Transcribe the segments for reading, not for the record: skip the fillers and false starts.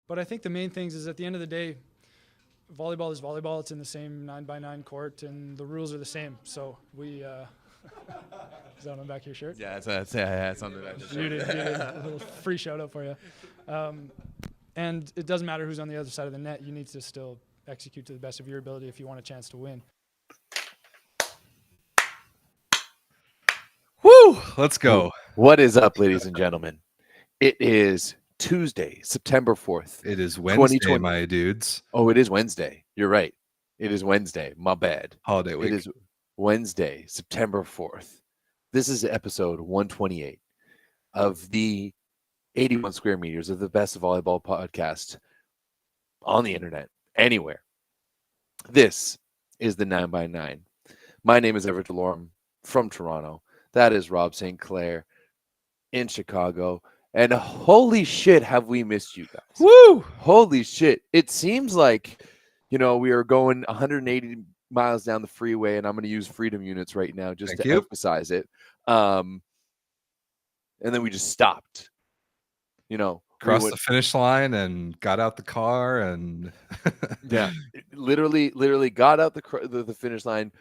But I think the main things is at the end of the day, volleyball is volleyball. It's in the same 9x9 court, and the rules are the same. So we. Is that on the back of your shirt? Yeah, it's on the back of the shirt. Beauty. A little free shout out for you. And it doesn't matter who's on the other side of the net. You need to still execute to the best of your ability if you want a chance to win. Woo! Let's go. What is up, ladies and gentlemen? It is Tuesday, September 4th. It is Wednesday, my dudes. Oh, it is Wednesday. You're right. It is Wednesday. My bad. Holiday week. It is Wednesday, September 4th. This is episode 128 of the 81 square meters of the best volleyball podcast on the internet, anywhere. This is the 9x9. My name is Everett Delorme from Toronto. That is Rob St. Clair in Chicago. And holy shit, have we missed you guys. Woo! Holy shit. It seems like, we are going 180 miles down the freeway, and I'm going to use freedom units right now just to emphasize it. And then we just stopped. Crossed the finish line and got out the car and yeah, literally got out the finish line,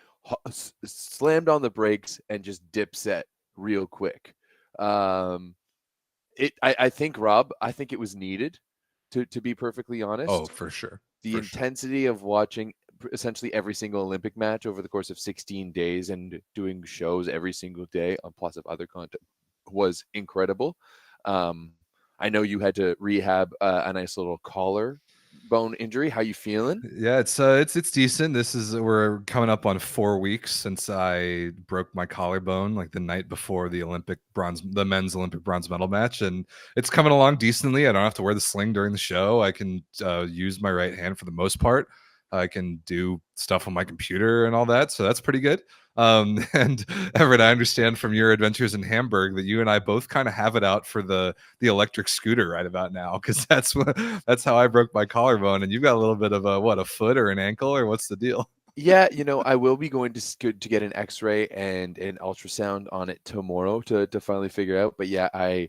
slammed on the brakes, and just dip set real quick. I think, Rob, it was needed, to be perfectly honest. Oh, for sure. The intensity of watching essentially every single Olympic match over the course of 16 days and doing shows every single day on plus of other content was incredible. I know you had to rehab a nice little collarbone injury. How you feeling? Yeah, it's decent. We're coming up on 4 weeks since I broke my collarbone, like the night before the men's Olympic bronze medal match, and it's coming along decently. I don't have to wear the sling during the show. I can use my right hand for the most part. I can do stuff on my computer and all that, so that's pretty good. And Everett, I understand from your adventures in Hamburg that you and I both kind of have it out for the electric scooter right about now, because that's how I broke my collarbone. And you've got a little bit of a foot or an ankle, or what's the deal? Yeah, I will be going to get an X-ray and an ultrasound on it tomorrow to finally figure out. But yeah, I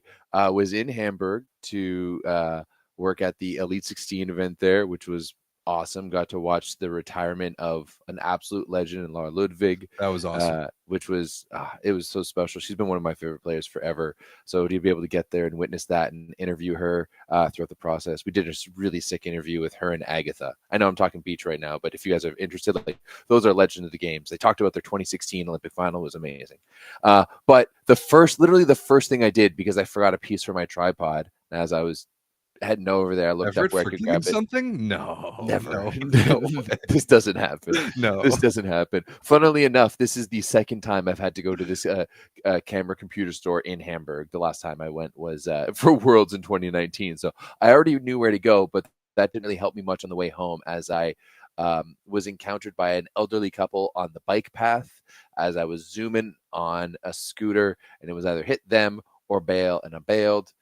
was in Hamburg to work at the Elite 16 event there, which was awesome. Got to watch the retirement of an absolute legend in Laura Ludwig. That was awesome. Which was it was so special. She's been one of my favorite players forever. So to be able to get there and witness that and interview her throughout the process, we did a really sick interview with her and Agatha. I know I'm talking beach right now, but if you guys are interested, those are legends of the games. They talked about their 2016 Olympic final. It was amazing. But literally the first thing I did, because I forgot a piece for my tripod, as I was heading over there, I looked up where I could grab it. Something? No, never. No. This doesn't happen. No, this doesn't happen. Funnily enough, this is the second time I've had to go to this camera computer store in Hamburg. The last time I went was for Worlds in 2019. So I already knew where to go, but that didn't really help me much on the way home, as I was encountered by an elderly couple on the bike path as I was zooming on a scooter, and it was either hit them or bail, and I bailed.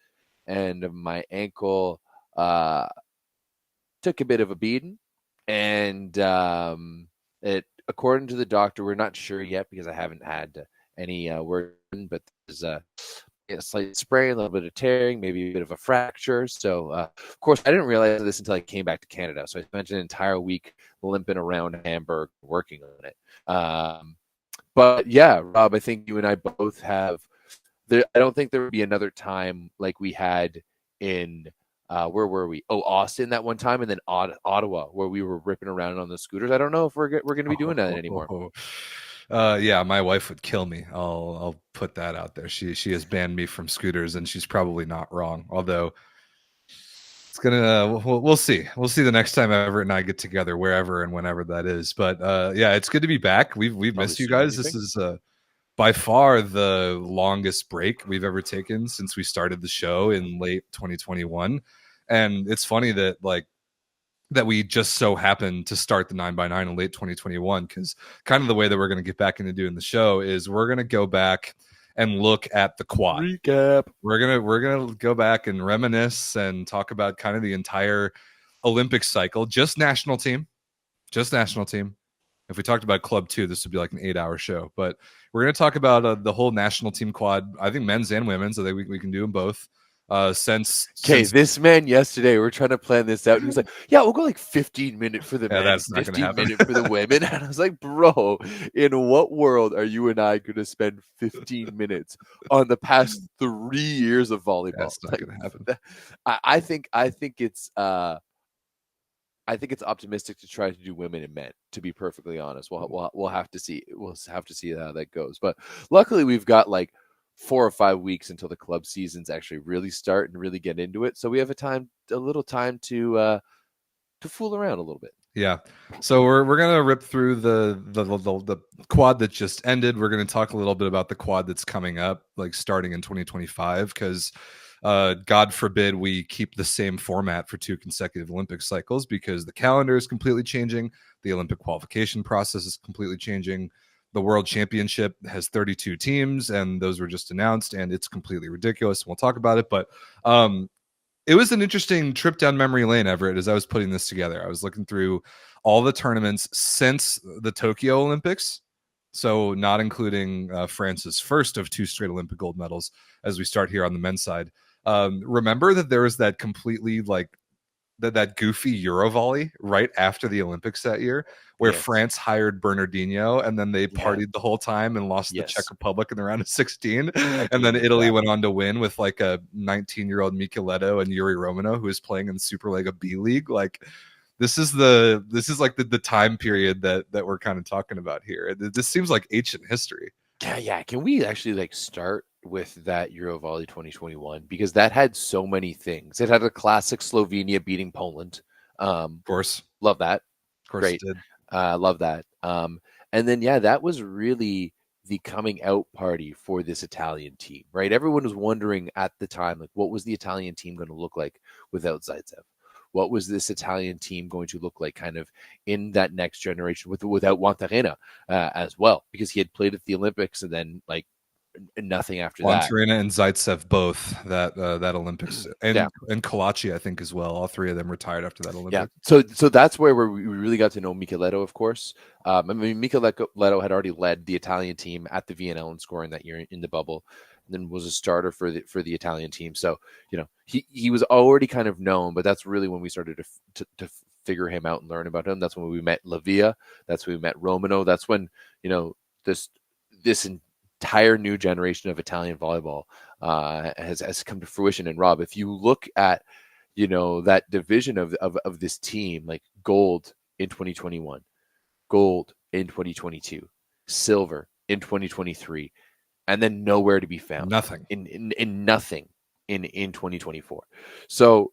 And my ankle took a bit of a beating, and it, according to the doctor, we're not sure yet because I haven't had any word, but there's a slight sprain, a little bit of tearing, maybe a bit of a fracture. So, of course, I didn't realize this until I came back to Canada. So I spent an entire week limping around Hamburg working on it. But yeah, Rob, I think you and I both have. I don't think there would be another time like we had in where were we? Oh, Austin that one time, and then Ottawa, where we were ripping around on the scooters. I don't know if we're going to be doing that anymore. Yeah, my wife would kill me. I'll put that out there. She has banned me from scooters, and she's probably not wrong. Although it's gonna, we'll see. We'll see the next time Everett and I get together, wherever and whenever that is. But yeah, it's good to be back. We've missed you guys. This is by far the longest break we've ever taken since we started the show in late 2021. And it's funny that that we just so happened to start the 9x9 in late 2021, because kind of the way that we're going to get back into doing the show is we're going to go back and look at the quad recap. We're gonna go back and reminisce and talk about kind of the entire Olympic cycle, just national team. If we talked about Club 2, this would be like an 8-hour show. But we're going to talk about the whole national team quad. I think men's and women's. I think we can do them both. Since this man yesterday, we're trying to plan this out, and he's like, "Yeah, we'll go like 15-minute for the Yeah, men, that's not gonna happen. 15-minute for the women." And I was like, "Bro, in what world are you and I going to spend 15 minutes on the past 3 years of volleyball?" That's not gonna happen. I think it's optimistic to try to do women and men. To be perfectly honest, we'll have to see. We'll have to see how that goes. But luckily, we've got like 4 or 5 weeks until the club seasons actually really start and really get into it. So we have a little time to fool around a little bit. Yeah. So we're gonna rip through the quad that just ended. We're gonna talk a little bit about the quad that's coming up, like starting in 2025, because God forbid we keep the same format for 2 consecutive Olympic cycles, because the calendar is completely changing. The Olympic qualification process is completely changing. The World Championship has 32 teams, and those were just announced, and it's completely ridiculous. We'll talk about it, but it was an interesting trip down memory lane, Everett, as I was putting this together. I was looking through all the tournaments since the Tokyo Olympics, so not including France's first of 2 straight Olympic gold medals, as we start here on the men's side. Remember that there was that completely like that goofy Euro volley right after the Olympics that year, where France hired Bernardino, and then they partied the whole time and lost the Czech Republic in the round of 16. And then Italy went on to win with like a 19-year-old Micheletto and Yuri Romano, who is playing in the Superlega B League. Like this is like the time period that we're kind of talking about here. This seems like ancient history. Yeah. Can we actually like start with that Euro Volley 2021, because that had so many things. It had a classic Slovenia beating Poland. Of course, love that. Of course, great. Love that. And then that was really the coming out party for this Italian team, right? Everyone was wondering at the time, like, what was the Italian team going to look like without Zaitsev? What was this Italian team going to look like kind of in that next generation without Juantarena as well? Because he had played at the Olympics and then like nothing after that. Juantarena and Zaitsev both that Olympics, and Kalachi, I think, as well. All 3 of them retired after that Olympics. Yeah, so that's where we really got to know Micheletto, of course. I mean, Micheletto had already led the Italian team at the VNL in scoring that year in the bubble, and then was a starter for the Italian team. So he was already kind of known, but that's really when we started to figure him out and learn about him. That's when we met Lavia. That's when we met Romano. That's when this entire new generation of Italian volleyball has come to fruition. And Rob, if you look at that division of this team, like gold in 2021, gold in 2022, silver in 2023, and then nowhere to be found. Nothing in nothing in 2024. So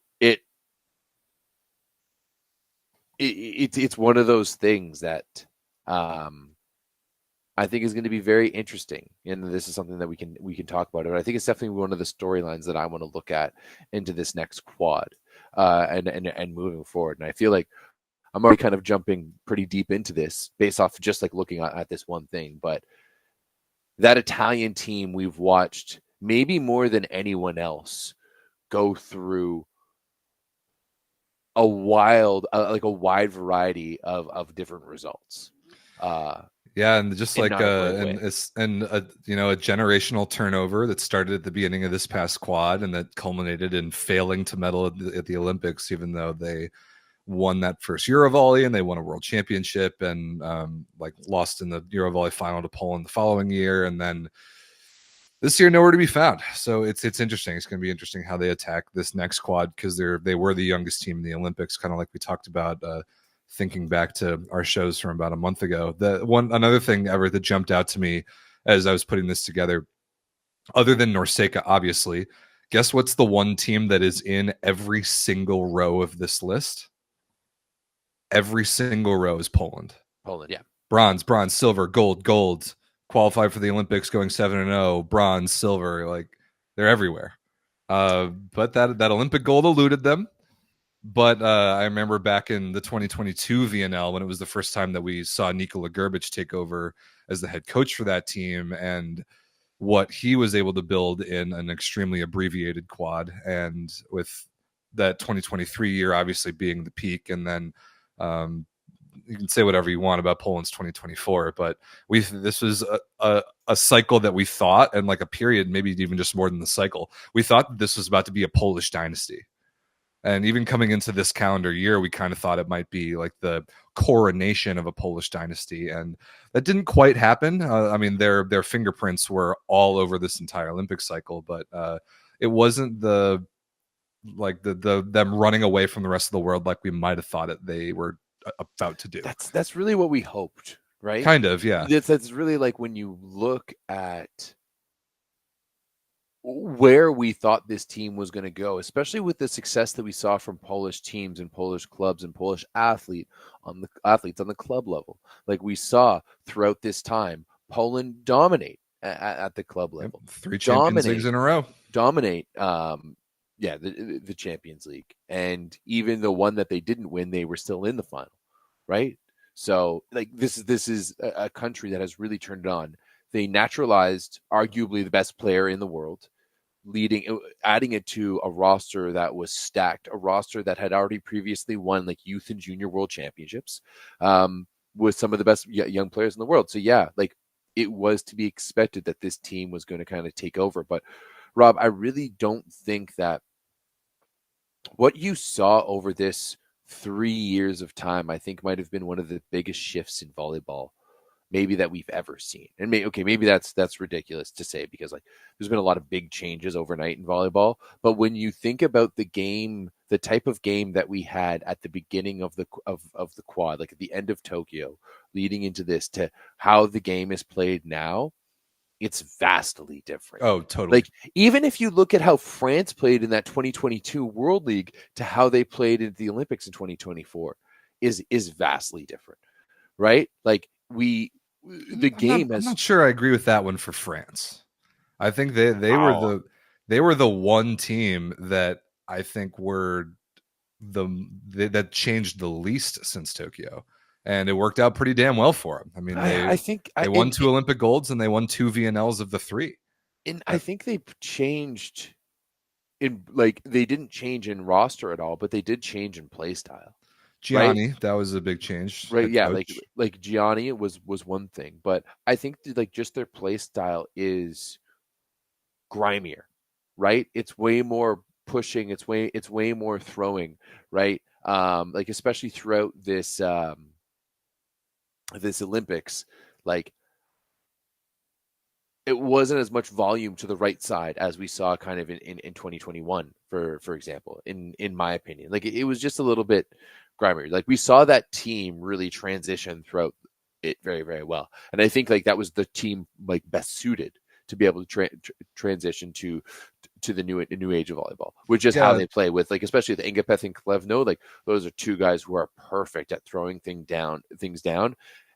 it's one of those things that I think is going to be very interesting, and this is something that we can talk about. I think it's definitely one of the storylines that I want to look at into this next quad, and moving forward. And I feel like I'm already kind of jumping pretty deep into this based off just like looking at this one thing. But that Italian team we've watched maybe more than anyone else go through a wide variety of different results. Yeah, and just like a generational turnover that started at the beginning of this past quad and that culminated in failing to medal at the Olympics, even though they won that first Eurovolley and they won a world championship and lost in the Eurovolley final to Poland the following year, and then this year nowhere to be found. So it's interesting. It's going to be interesting how they attack this next quad, because they were the youngest team in the Olympics, kind of like we talked about. Thinking back to our shows from about a month ago, another thing ever that jumped out to me as I was putting this together, other than Norseca, obviously, guess what's the one team that is in every single row of this list? Every single row is Poland. Yeah. Bronze, silver, gold, qualified for the Olympics, going 7-0, bronze, silver, like they're everywhere. But that Olympic gold eluded them. But I remember back in the 2022 VNL, when it was the first time that we saw Nikola Gerbic take over as the head coach for that team, and what he was able to build in an extremely abbreviated quad. And with that 2023 year obviously being the peak, and then you can say whatever you want about Poland's 2024, but this was a cycle that we thought, and like a period, maybe even just more than the cycle. We thought that this was about to be a Polish dynasty. And even coming into this calendar year, we kind of thought it might be like the coronation of a Polish dynasty, and that didn't quite happen. I mean, their fingerprints were all over this entire Olympic cycle, but it wasn't the them running away from the rest of the world like we might have thought it they were about to do. That's really what we hoped, right? Kind of, yeah. That's really like when you look at where we thought this team was going to go, especially with the success that we saw from Polish teams and Polish clubs and Polish athletes on the club level. Like we saw throughout this time, Poland dominate at the club level. 3 Champions Leagues in a row. Dominate, the Champions League. And even the one that they didn't win, they were still in the final, right? So like this is a country that has really turned it on. They naturalized arguably the best player in the world, adding it to a roster that was stacked, a roster that had already previously won like youth and junior world championships, with some of the best young players in the world. So yeah, like it was to be expected that this team was going to kind of take over. But Rob, I really don't think that what you saw over this 3 years of time, I think might have been one of the biggest shifts in volleyball maybe that we've ever seen. And maybe that's ridiculous to say, because like there's been a lot of big changes overnight in volleyball. But when you think about the game, the type of game that we had at the beginning of the quad, like at the end of Tokyo, leading into this, to how the game is played now, it's vastly different. Oh, totally. Like even if you look at how France played in that 2022 World League to how they played in the Olympics in 2024 is vastly different, right? Like I'm not sure I agree with that one for France. I think they were the one team that I think were that changed the least since Tokyo, and it worked out pretty damn well for them. I mean, they won 2 Olympic golds and they won 2 VNLs of the 3. And I think they changed in, like, they didn't change in roster at all, but they did change in play style. Gianni, right? That was a big change, right? Yeah, like Gianni was one thing, but I think like just their play style is grimier, right? It's way more pushing, it's way more throwing, right? Like especially throughout this this Olympics, like it wasn't as much volume to the right side as we saw kind of in 2021, for example, in my opinion. Like it was just a little bit grimier. Like we saw that team really transition throughout it very, very well. And I think like that was the team like best suited to be able to transition to the new age of volleyball, which is how they play with, like, especially the Ingapeth and Klevno. Like those are 2 guys who are perfect at throwing things down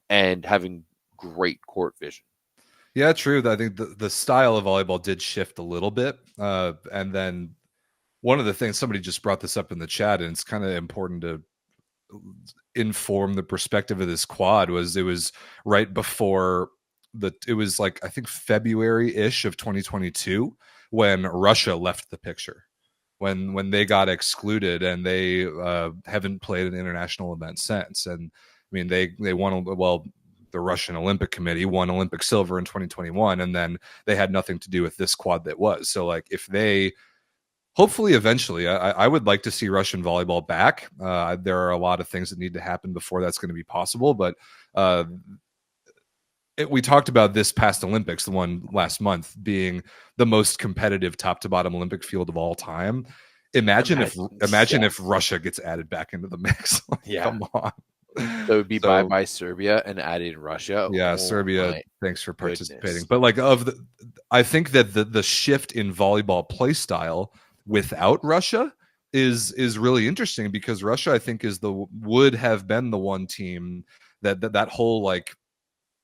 and having great court vision. Yeah, true. I think the style of volleyball did shift a little bit. And then one of the things, somebody just brought this up in the chat, and it's kind of important to inform the perspective of this quad, was it was right before it was like, I think February-ish of 2022 when Russia left the picture, when they got excluded, and they haven't played an international event since. And I mean, they won, well, the Russian Olympic Committee won Olympic silver in 2021, and then they had nothing to do with this quad that was. So like if they, hopefully eventually, I would like to see Russian volleyball back. There are a lot of things that need to happen before that's going to be possible, but we talked about this past Olympics, the one last month, being the most competitive top to bottom Olympic field of all time. Imagine if Russia gets added back into the mix. Like, yeah, come on. So it would be by Serbia and added in Russia. Yeah, Serbia, thanks for participating. But like I think that the shift in volleyball play style without Russia is really interesting, because Russia, I think, would have been the one team that whole, like,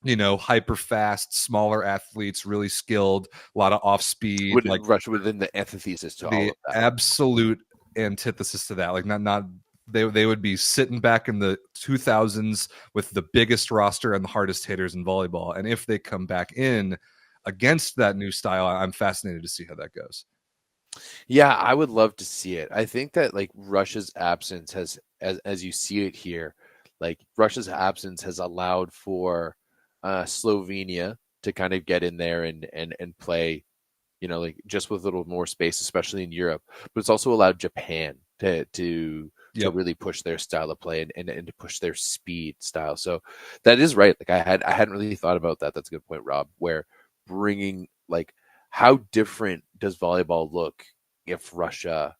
you know, hyper fast, smaller athletes, really skilled, a lot of off speed. Like Russia within the antithesis to all of that. Absolute antithesis to that. Like not they would be sitting back in the 2000s with the biggest roster and the hardest hitters in volleyball. And if they come back in against that new style, I'm fascinated to see how that goes. Yeah, I would love to see it. I think that like Russia's absence has, as you see it here, Like Russia's absence has allowed for Slovenia to kind of get in there and play, like just with a little more space, especially in Europe. But it's also allowed Japan to Yep. really push their style of play and to push their speed style. So that is right. Like I hadn't really thought about that. That's a good point, Rob. Where bringing like how different does volleyball look if Russia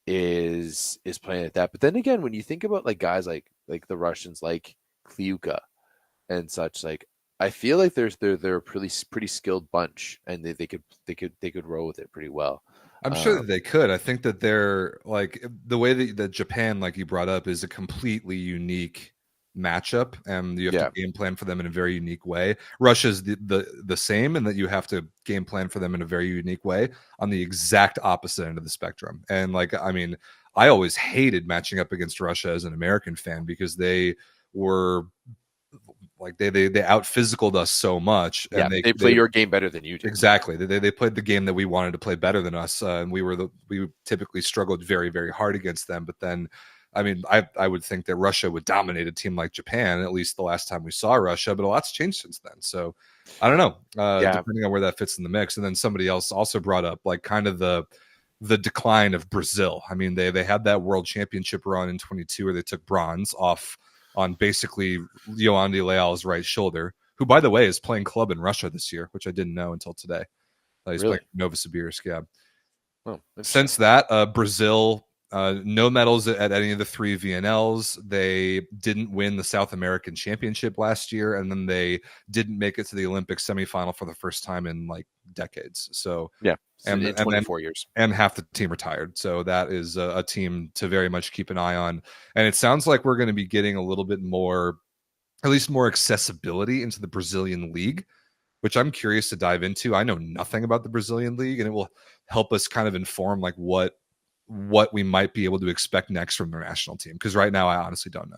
is playing at that? But then again, when you think about like guys like the Russians, like Kliuka and such, like I feel like they're a pretty skilled bunch, and they could roll with it pretty well. I'm sure that they could. I think that they're like the way that Japan, like you brought up, is a completely unique matchup, and you have to game plan for them in a very unique way. Russia's the same, and that you have to game plan for them in a very unique way on the exact opposite end of the spectrum. And like, I mean, I always hated matching up against Russia as an American fan because they were like they out physicaled us so much, and they play your game better than you do. Exactly, they played the game that we wanted to play better than us, and we typically struggled very, very hard against them. But then, I mean, I would think that Russia would dominate a team like Japan, at least the last time we saw Russia. But a lot's changed since then, so I don't know. Depending on where that fits in the mix. And then somebody else also brought up like kind of the decline of Brazil. I mean, they had that World Championship run in 22 where they took bronze off on basically Yoandi Leal's right shoulder, who, by the way, is playing club in Russia this year, which I didn't know until today. He's playing Novosibirsk, yeah. Oh, since that, Brazil, no medals at any of the 3 VNLs. They didn't win the South American Championship last year, and then they didn't make it to the Olympic semifinal for the first time in like decades. So in 24 years, and half the team retired. So that is a team to very much keep an eye on. And it sounds like we're going to be getting a little bit more, at least more accessibility into the Brazilian league, which I'm curious to dive into. I know nothing about the Brazilian league, and it will help us kind of inform like what we might be able to expect next from their national team. Because right now, I honestly don't know.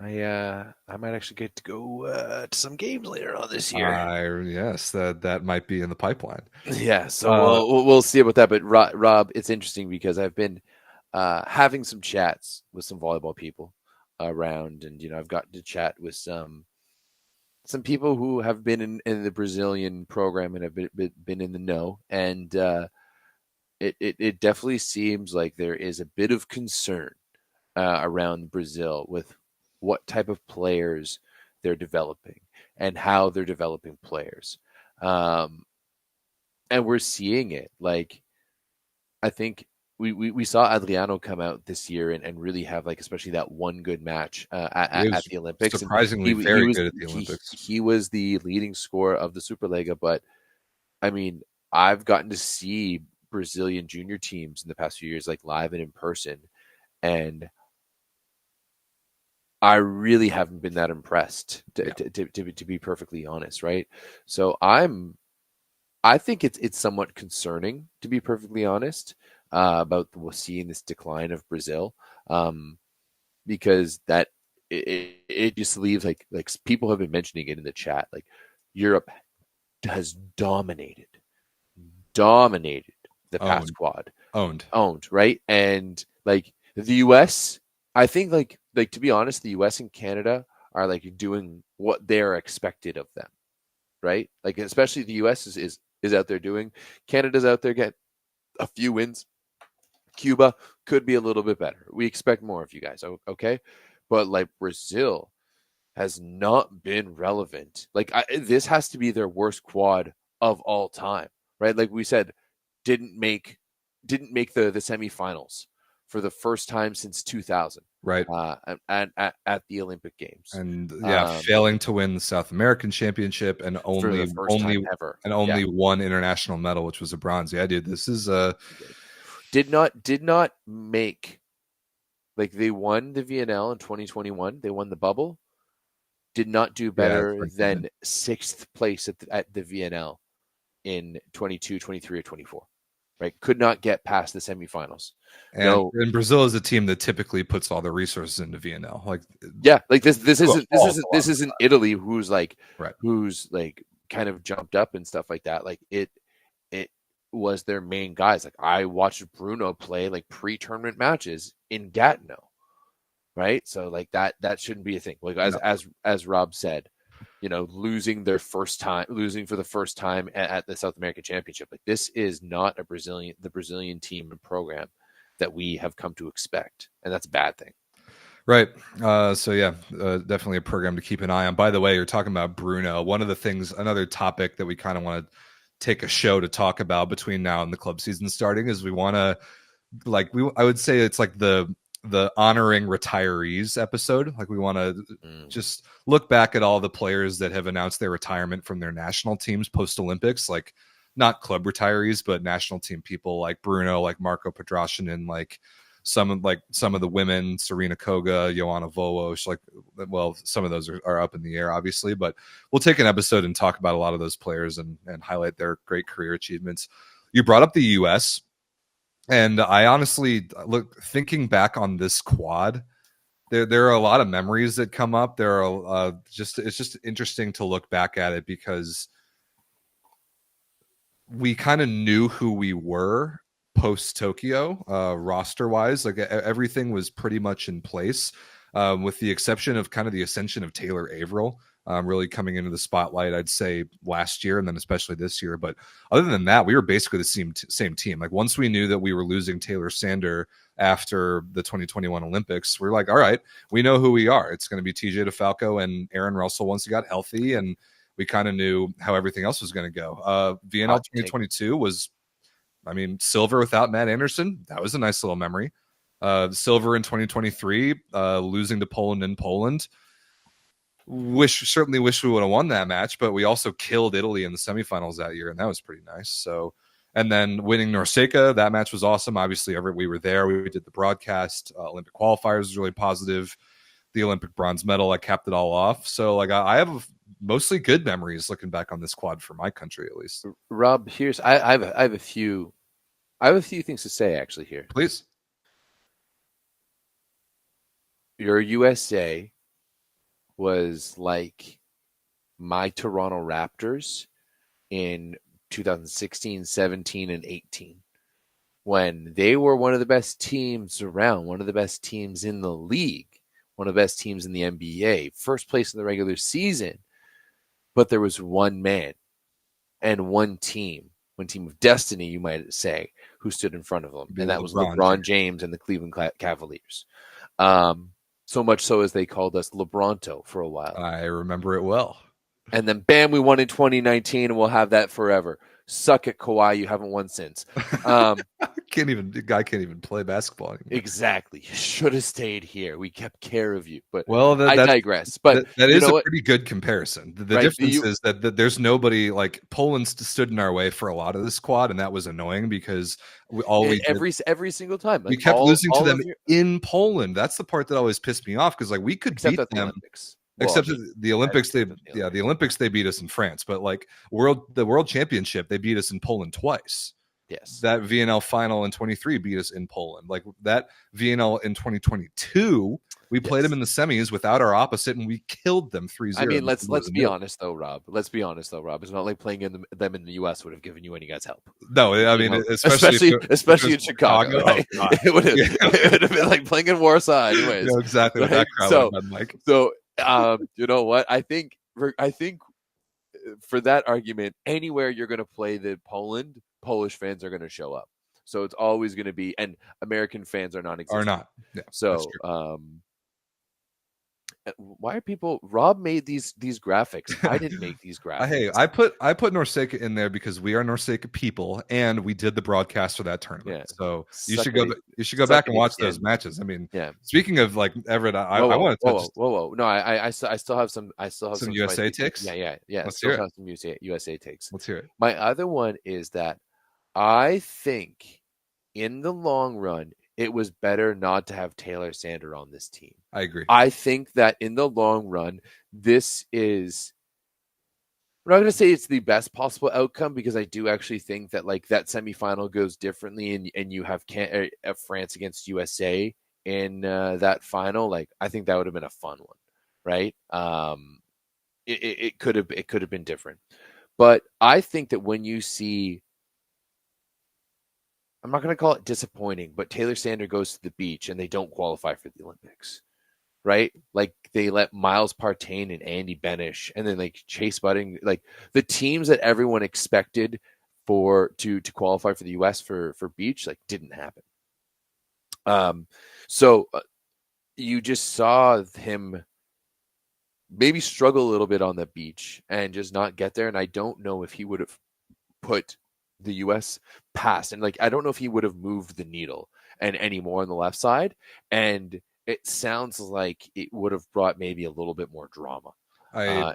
I might actually get to go to some games later on this year. Yes, that might be in the pipeline. Yeah, so we'll see about that. But Rob, it's interesting because I've been having some chats with some volleyball people around, and I've gotten to chat with some people who have been in the Brazilian program and have been in the know, and it definitely seems like there is a bit of concern around Brazil with what type of players they're developing and how they're developing players. And we're seeing it. Like, I think we saw Adriano come out this year and really have like, especially that one good match at the Olympics. Surprisingly very good at the Olympics. He was the leading scorer of the Superliga, but I mean, I've gotten to see Brazilian junior teams in the past few years, like live and in person, and I really haven't been that impressed to be perfectly honest, right? So I think it's somewhat concerning, to be perfectly honest, about seeing this decline of Brazil, because that it just leaves like people have been mentioning it in the chat, like Europe has dominated the past quad, owned, right? And like the US, I think like to be honest, the US and Canada are like doing what they're expected of them, right? Like especially the US is out there doing. Canada's out there getting a few wins. Cuba could be a little bit better. We expect more of you guys, okay? But like Brazil has not been relevant. Like this has to be their worst quad of all time, right? Like we said, didn't make the semifinals for the first time since 2000, right? At the Olympic Games, and failing to win the South American Championship and only one international medal, which was a bronze. Yeah, dude, this is did not make, like, they won the VNL in 2021. They won the bubble. Did not do better than 6th place at the VNL in 22, 23, or 24. Right, could not get past the semifinals. And Brazil is a team that typically puts all the resources into VNL. Like, like this isn't Italy, who's kind of jumped up and stuff like that. Like it was their main guys. Like I watched Bruno play like pre-tournament matches in Gatineau, right? So like that shouldn't be a thing. Like as Rob said, losing for the first time at the South American Championship. Like this is not the Brazilian team and program that we have come to expect, and that's a bad thing. Right. So yeah, definitely a program to keep an eye on. By the way, you're talking about Bruno. One of the things, another topic that we kind of want to take a show to talk about between now and the club season starting is we want to, I would say it's like the honoring retirees episode. Like we want to just look back at all the players that have announced their retirement from their national teams post Olympics, like not club retirees, but national team people like Bruno, like Marco Petrosinin, like some of the women, Serena Koga, Joanna Volos, some of those are up in the air, obviously, but we'll take an episode and talk about a lot of those players and highlight their great career achievements. You brought up the U.S., and I honestly thinking back on this quad, there are a lot of memories that come up. There are it's just interesting to look back at it because we kind of knew who we were post Tokyo, roster wise. Like everything was pretty much in place, with the exception of kind of the ascension of Taylor Averill. Really coming into the spotlight, I'd say last year and then especially this year. But other than that, we were basically the same team. Like once we knew that we were losing Taylor Sander after the 2021 Olympics, we're like, all right, we know who we are. It's going to be TJ DeFalco and Aaron Russell once he got healthy, and we kind of knew how everything else was going to go. VNL 2022 was, silver without Matt Anderson. That was a nice little memory. Silver in 2023, losing to Poland in Poland. Certainly wish we would have won that match, but we also killed Italy in the semifinals that year, and that was pretty nice. So, and then winning Norseca, that match was awesome. Obviously, Everett, we were there. We did the broadcast. Olympic qualifiers was really positive. The Olympic bronze medal, I capped it all off. So, like, I have mostly good memories looking back on this quad for my country, at least. Rob, I have a few things to say actually here. Please. Your USA was like my Toronto Raptors in 2016, 17, and 18, when they were one of the best teams around, one of the best teams in the league, one of the best teams in the NBA, first place in the regular season. But there was one man and one team of destiny, you might say, who stood in front of them. And that was LeBron James and the Cleveland Cavaliers. So much so as they called us LeBronto for a while. I remember it well. And then, bam, we won in 2019, and we'll have that forever. Suck it, Kawhi. You haven't won since. The guy can't even play basketball anymore. Exactly. You should have stayed here. We kept care of you. But I digress. But that is a pretty good comparison. The right? difference is that there's nobody, like, Poland stood in our way for a lot of this squad, and that was annoying because every single time we kept losing to them in Poland. That's the part that always pissed me off because, like, we could beat them. The Olympics. Except the Olympics, the Olympics they beat us in France, but like the World Championship they beat us in Poland twice. Yes, that VNL final in 23 beat us in Poland. Like that VNL in 2022, we played them in the semis without our opposite, and we killed them 3-0. I mean, let's be honest though, Rob. It's not like playing them in the U.S. would have given you any guys help. No, I mean, especially in Chicago. Right? It would have been like playing in Warsaw, anyways. You know exactly what that crowd would have been like. So. You know what? I think for that argument, anywhere you're going to play Poland, Polish fans are going to show up. So it's always going to be, and American fans are non-existent. Are not. Yeah, so, why are people? Rob made these graphics. I didn't make these graphics. Hey, I put Norseca in there because we are Norseca people, and we did the broadcast for that tournament. Yeah. So you should go back and watch those matches. I mean, yeah. Speaking of like Everett, I want to touch. Whoa! No, I still have some. Some USA takes. Yeah. Let's hear it. Have some USA takes. Let's hear it. My other one is that I think in the long run, it was better not to have Taylor Sander on this team. I agree. I think that in the long run, this is. I'm not going to say it's the best possible outcome because I do actually think that like that semifinal goes differently, and you have France against USA in that final. Like I think that would have been a fun one, right? It could have been different, but I think that when you see. I'm not going to call it disappointing, but Taylor Sander goes to the beach and they don't qualify for the Olympics. right? Like they let Miles Partain and Andy Benish, and then like Chase Budding, like the teams that everyone expected to qualify for the U.S. for beach, like didn't happen. So you just saw him maybe struggle a little bit on the beach and just not get there. And I don't know if he would have put the U.S. past, and like I don't know if he would have moved the needle and any more on the left side. And it sounds like it would have brought maybe a little bit more drama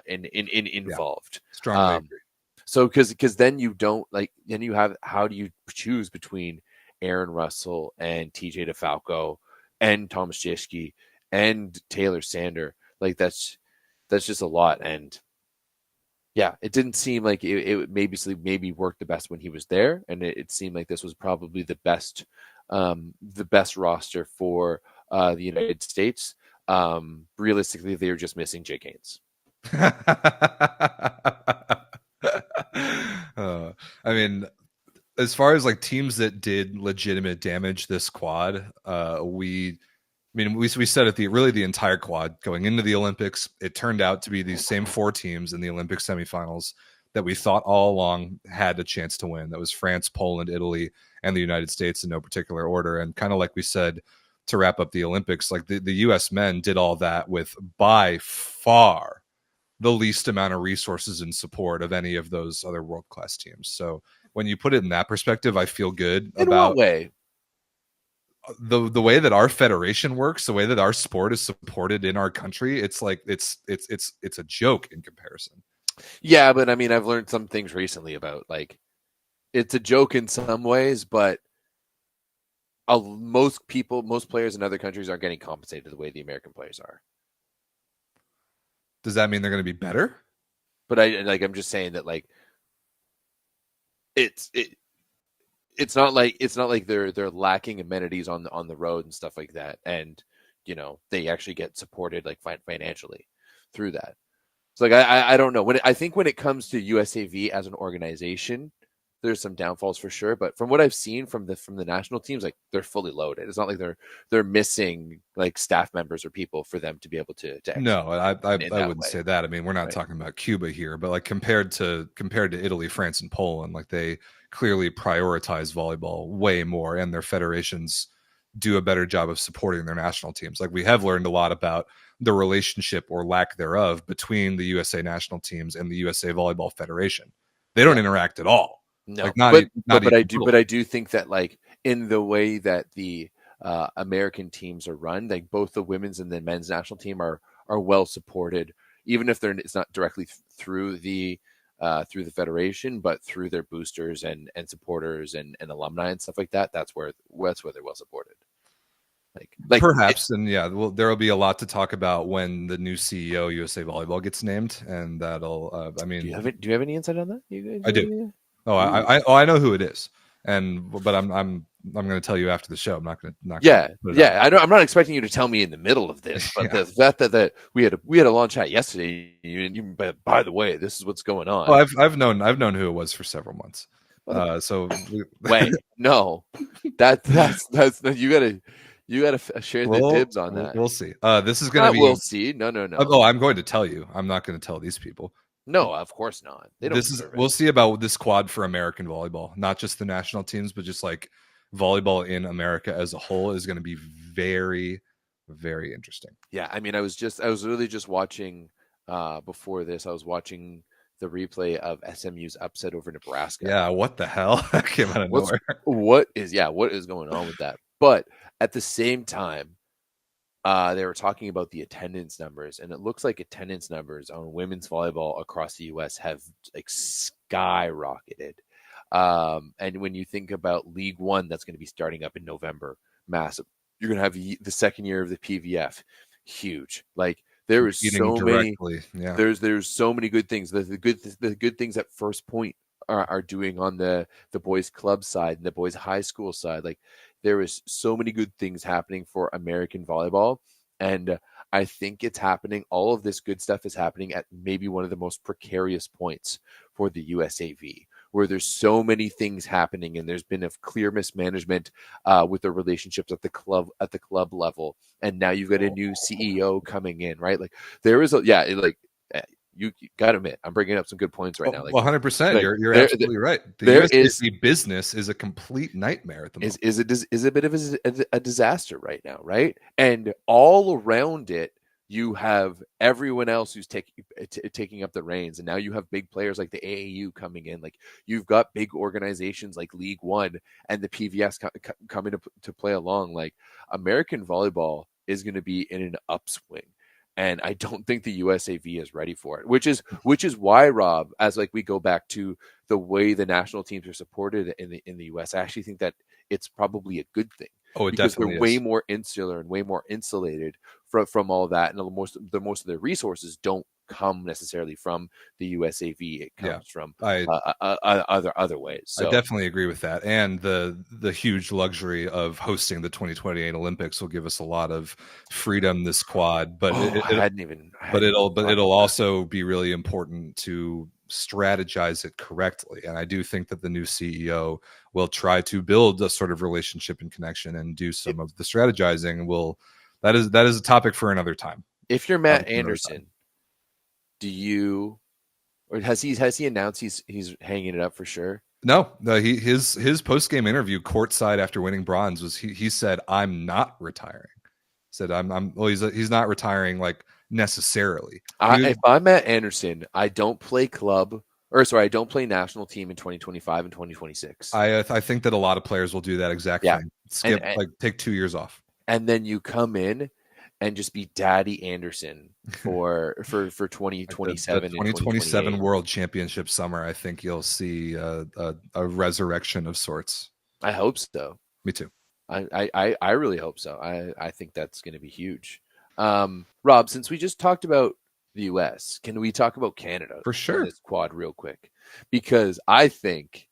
in involved. Strongly agree. So because then you don't like, then you have, how do you choose between Aaron Russell and TJ DeFalco and Thomas Jischke and Taylor Sander? Like that's just a lot. And yeah, it didn't seem like it maybe worked the best when he was there, and it seemed like this was probably the best roster for the United States. Realistically, they were just missing Jake Haynes. I mean, as far as like teams that did legitimate damage this quad, we said at the entire quad going into the Olympics, it turned out to be these same 4 teams in the Olympic semifinals that we thought all along had a chance to win. That was France, Poland, Italy, and the United States in no particular order. And kind of like we said to wrap up the Olympics, like the U.S. men did all that with by far the least amount of resources and support of any of those other world-class teams. So when you put it in that perspective, I feel good about what way? The way that our federation works, the way that our sport is supported in our country. It's like it's a joke in comparison. Yeah, but I mean, I've learned some things recently about like it's a joke in some ways, but most players in other countries aren't getting compensated the way the American players are. Does that mean they're going to be better? But I'm just saying that like it's not like they're lacking amenities on the road and stuff like that, and they actually get supported like financially through that. So like I don't know, I think when it comes to USAV as an organization, there's some downfalls for sure, but from what I've seen from the national teams, like they're fully loaded. It's not like they're missing like staff members or people for them to be able to no, I wouldn't say that. I mean, we're not talking about Cuba here, but like compared to Italy, France, and Poland, like they clearly prioritize volleyball way more, and their federations do a better job of supporting their national teams. Like we have learned a lot about the relationship or lack thereof between the USA national teams and the USA Volleyball Federation. They don't interact at all. No, like but I do think that like in the way that the American teams are run, like both the women's and the men's national team are well supported, even if it's not directly through the federation, but through their boosters and supporters and alumni and stuff like that. That's where they're well supported. Like perhaps, and yeah, well, there will be a lot to talk about when the new CEO USA Volleyball gets named, and that'll. I mean, do you have any insight on that? I do. Oh, I know who it is, but I'm going to tell you after the show. I'm not going to. Yeah. I know. I'm not expecting you to tell me in the middle of this, but the fact that we had a long chat yesterday. But by the way, this is what's going on. Well, I've known who it was for several months. So wait, no, that's you gotta share the dibs on that. We'll see. This is going to be. We'll see. No. Oh, I'm going to tell you. I'm not going to tell these people. No, of course not. They don't. We'll see about this quad for American volleyball, not just the national teams, but just like volleyball in America as a whole is going to be very, very interesting. Yeah, I mean, I was really just watching before this. I was watching the replay of SMU's upset over Nebraska. Yeah, what the hell? That came out of nowhere. What is going on with that? But at the same time, they were talking about the attendance numbers, and it looks like attendance numbers on women's volleyball across the U.S. have like skyrocketed. And when you think about League One, that's going to be starting up in November, massive. You're going to have the second year of the PVF, huge. Like there is so many. Yeah. There's so many good things. The good things that First Point are doing on the boys club side and the boys high school side. Like there is so many good things happening for American volleyball, and I think it's happening. All of this good stuff is happening at maybe one of the most precarious points for the USAV, where there's so many things happening and there's been a clear mismanagement with the relationships at the club level, and now you've got a new CEO coming in, right? Like there is you got to admit, I'm bringing up some good points right now. Like 100%. like, you're absolutely right. The there USAV business is a complete nightmare at the moment. Is a bit of a disaster right now, right? And all around it, you have everyone else who's taking up the reins, and now you have big players like the AAU coming in. Like you've got big organizations like League One and the PVS coming to play along. Like American volleyball is going to be in an upswing. And I don't think the USAV is ready for it, which is why, Rob, as like we go back to the way the national teams are supported in the US, I actually think that it's probably a good thing. Oh, it because definitely they're way is. more insular and way more insulated from all that, and most of their resources don't come necessarily from the USAV. It comes from other ways. So I definitely agree with that, and the huge luxury of hosting the 2028 Olympics will give us a lot of freedom this quad. But it'll also be really important to strategize it correctly, and I do think that the new CEO will try to build a sort of relationship and connection and do some of the strategizing. That is a topic for another time. If you're Matt Anderson, has he announced he's hanging it up for sure? No, his post-game interview courtside after winning bronze was he said, "I'm not retiring." Said he's not retiring like necessarily. If I'm Matt Anderson, I don't play I don't play national team in 2025 and 2026. I think that a lot of players will do that exact thing. Skip take 2 years off. And then you come in and just be Daddy Anderson for 2027. The 2027 World Championship summer, I think you'll see a resurrection of sorts. I hope so. Me too. I really hope so. I think that's going to be huge. Rob, since we just talked about the US, can we talk about Canada for sure? This quad real quick, because I think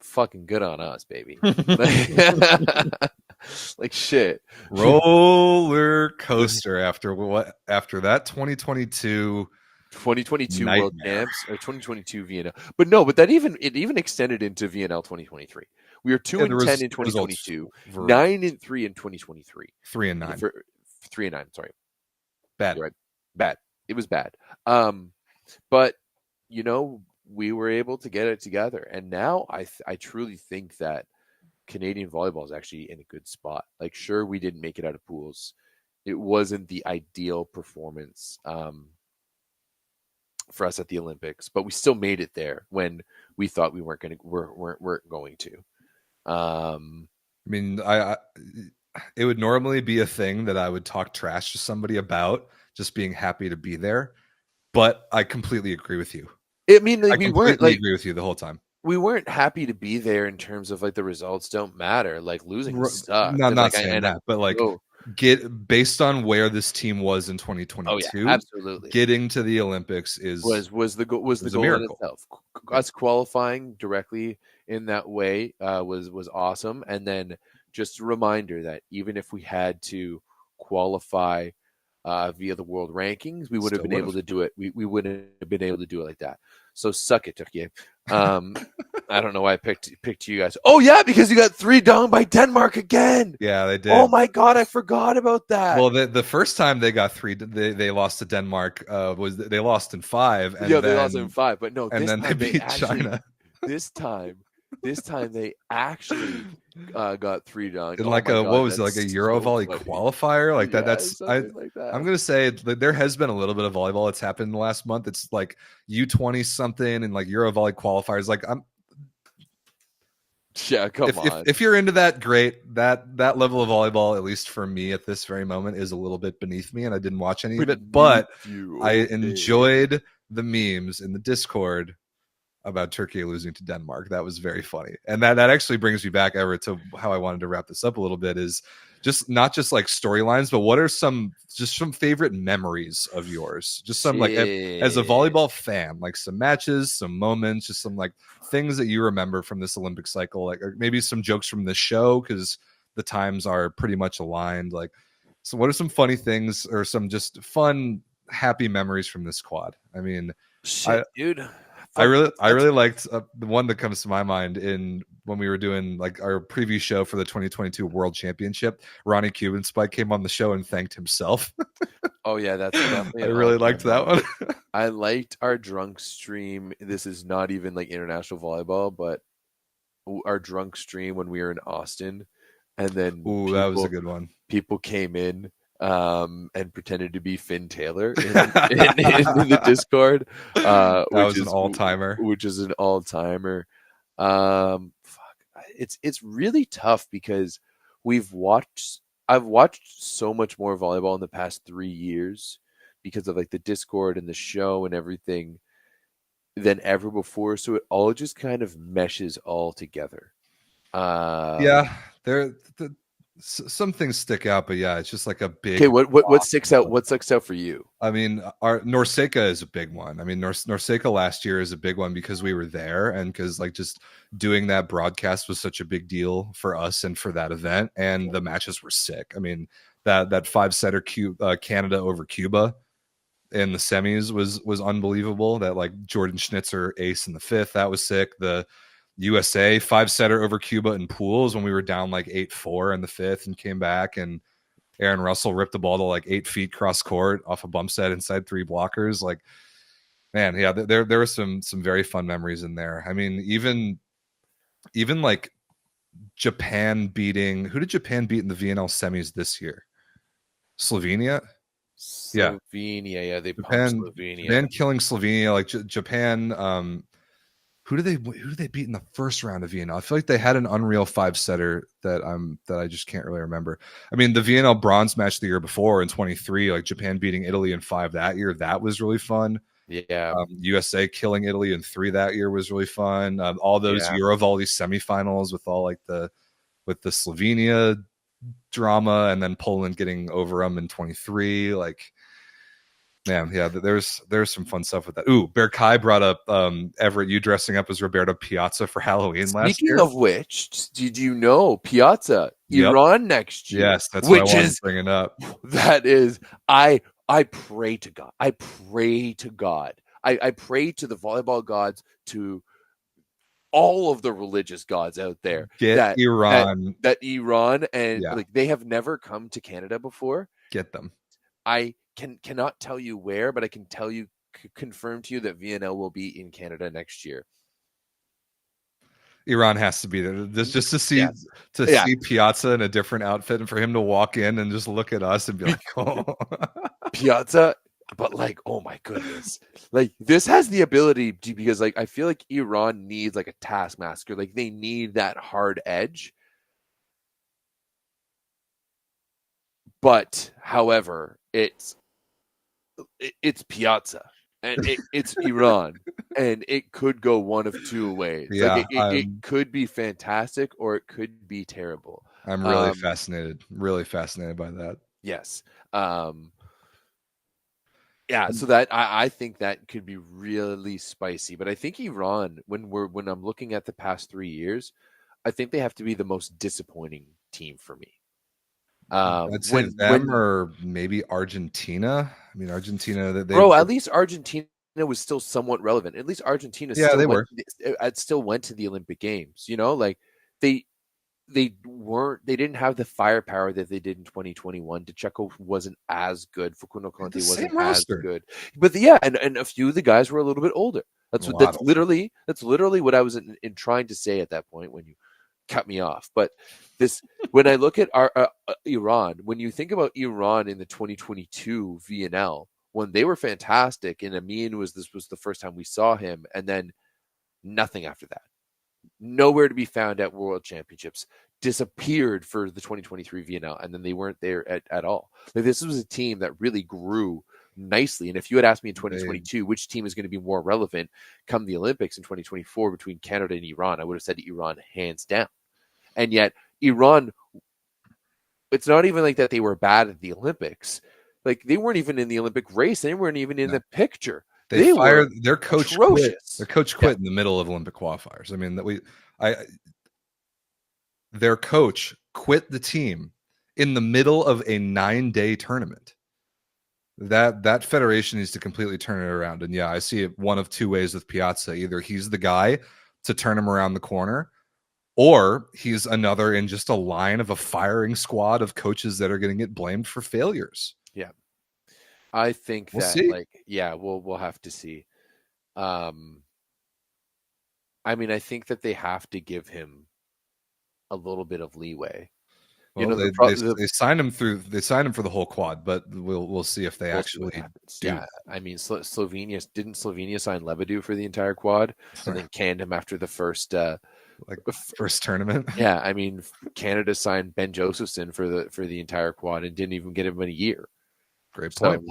fucking good on us, baby. Like shit, roller coaster after that 2022 World Champs or 2022 Vienna, but that even extended into VNL 2023. We were 2-10 in 2022, 9-3 in 2023, 3-9, 3-9. Sorry, bad. Right. Bad. It was bad. But we were able to get it together, and now I truly think that Canadian volleyball is actually in a good spot. Like, sure, we didn't make it out of pools. It wasn't the ideal performance for us at the Olympics, but we still made it there when we thought we weren't going to. I mean, it would normally be a thing that I would talk trash to somebody about, just being happy to be there. But I completely agree with you. I mean, we weren't agree with you the whole time. We weren't happy to be there in terms of like the results don't matter. Like losing sucks. Not saying that, but like get based on where this team was in 2022. Oh yeah, absolutely. Getting to the Olympics was the goal in itself. Us qualifying directly in that way was awesome. And then just a reminder that even if we had to qualify via the world rankings, we would have been able to do it. We wouldn't have been able to do it like that. So suck it, Turkey. I don't know why I picked you guys. Oh yeah, because you got 3 down by Denmark again. Yeah, they did. Oh my god, I forgot about that. Well, the first time they got 3, they lost to Denmark. They lost in 5. And they lost in 5. But no, and then they beat China. This time they actually got 3 down. In like a Euro volley qualifier, like that. That's like that. I'm gonna say there has been a little bit of volleyball that's happened in the last month. It's like U20 something and like Euro volley qualifiers. Like come on. If you're into that, great. That level of volleyball, at least for me at this very moment, is a little bit beneath me, and I didn't watch any of it. But I enjoyed the memes in the Discord about Turkey losing to Denmark. That was very funny. And that actually brings me back, Everett, to how I wanted to wrap this up a little bit, is just not just like storylines, but what are some favorite memories of yours? Just some like as a volleyball fan, like some matches, some moments, just some like things that you remember from this Olympic cycle, like or maybe some jokes from the show, because the times are pretty much aligned. Like, so what are some funny things or some just fun, happy memories from this quad? I mean, shit, dude. I really liked the one that comes to my mind in when we were doing like our preview show for the 2022 World Championship. Ronnie Cuban Spike came on the show and thanked himself. Oh yeah, that's definitely. I really liked that one. I liked our drunk stream. This is not even like international volleyball, but our drunk stream when we were in Austin, and then That was a good one. People came in and pretended to be Finn Taylor in the Discord. That was an all-timer. Which is an all-timer. It's really tough because I've watched so much more volleyball in the past 3 years because of like the Discord and the show and everything than ever before. So it all just kind of meshes all together. Yeah, some things stick out, but yeah, it's just like a big. Okay, what sticks out? What sticks out for you? I mean, our Norseca is a big one. I mean, Norseca last year is a big one because we were there and because like just doing that broadcast was such a big deal for us and for that event, and the matches were sick. I mean, that 5-setter Canada over Cuba in the semis was unbelievable. That like Jordan Schnitzer ace in the 5th, that was sick. The USA 5-setter over Cuba in pools when we were down like 8-4 in the 5th and came back, and Aaron Russell ripped the ball to like 8 feet cross court off a bump set inside 3 blockers. Like, man, yeah, there were some very fun memories in there. I mean, even like Japan beating, who did Japan beat in the VNL semis this year? Slovenia. Yeah, they pumped Slovenia. Japan killing Slovenia, like Japan. Who do they beat in the first round of VNL? I feel like they had an unreal 5-setter that I just can't really remember. I mean, the VNL bronze match the year before in 23, like Japan beating Italy in 5 that year, that was really fun. Yeah. USA killing Italy in 3 that year was really fun. All those Eurovolley semifinals with all like the Slovenia drama, and then Poland getting over them in 23, like. Man, yeah, there's some fun stuff with that. Ooh, Bear Kai brought up Everett, you dressing up as Roberto Piazza for Halloween last year. Speaking of which, did you know Piazza, Iran next year? Yes, that's what I wanted to bring it up. That is, I pray to God. I pray to God. I pray to the volleyball gods, to all of the religious gods out there. Get Iran. That Iran and like they have never come to Canada before. Get them. I cannot tell you where, but I can tell you, confirm to you that VNL will be in Canada next year. Iran has to be there just to see see Piazza in a different outfit, and for him to walk in and just look at us and be like, "Oh, Piazza." But like, oh my goodness, like this has the ability to, because like I feel like Iran needs like a taskmaster, like they need that hard edge. But however, it's Piazza and it's Iran, and it could go one of 2 ways. Yeah, like it could be fantastic or it could be terrible. I'm really fascinated by that. Yes. Yeah, so that I think that could be really spicy. But I think Iran, when I'm looking at the past 3 years, I think they have to be the most disappointing team for me. I'd say them or maybe Argentina. I mean, Argentina. At least Argentina was still somewhat relevant. At least Argentina, still went to the Olympic Games. You know, like they didn't have the firepower that they did in 2021. DeCecco wasn't as good. Facundo Conte wasn't as good. But and a few of the guys were a little bit older. That's literally what I was in trying to say at that point when you cut me off. But when I look at our Iran, when you think about Iran in the 2022 VNL, when they were fantastic, and Amin was the first time we saw him, and then nothing after that. Nowhere to be found at World Championships, disappeared for the 2023 VNL, and then they weren't there at all. Like, this was a team that really grew nicely. And if you had asked me in 2022 which team is going to be more relevant come the Olympics in 2024 between Canada and Iran, I would have said Iran hands down. And yet Iran, it's not even like that they were bad at the Olympics. Like, they weren't even in the Olympic race. They weren't even in the picture. They fired their coach. Their coach quit in the middle of Olympic qualifiers. I mean, their coach quit the team in the middle of a 9-day tournament. That federation needs to completely turn it around. And yeah, I see it one of two ways with Piazza. Either he's the guy to turn him around the corner, or he's another in just a line of a firing squad of coaches that are going to get blamed for failures. Yeah. I think We'll that see. we'll have to see. I mean, I think that they have to give him a little bit of leeway. Well, they signed him for the whole quad, but we'll see if they we'll see what actually happens. do. Yeah, I mean, Slovenia sign Lebedew for the entire quad, and then canned him after the first first tournament. Yeah, I mean, Canada signed Ben Josephson for the entire quad and didn't even get him in a year. Great point.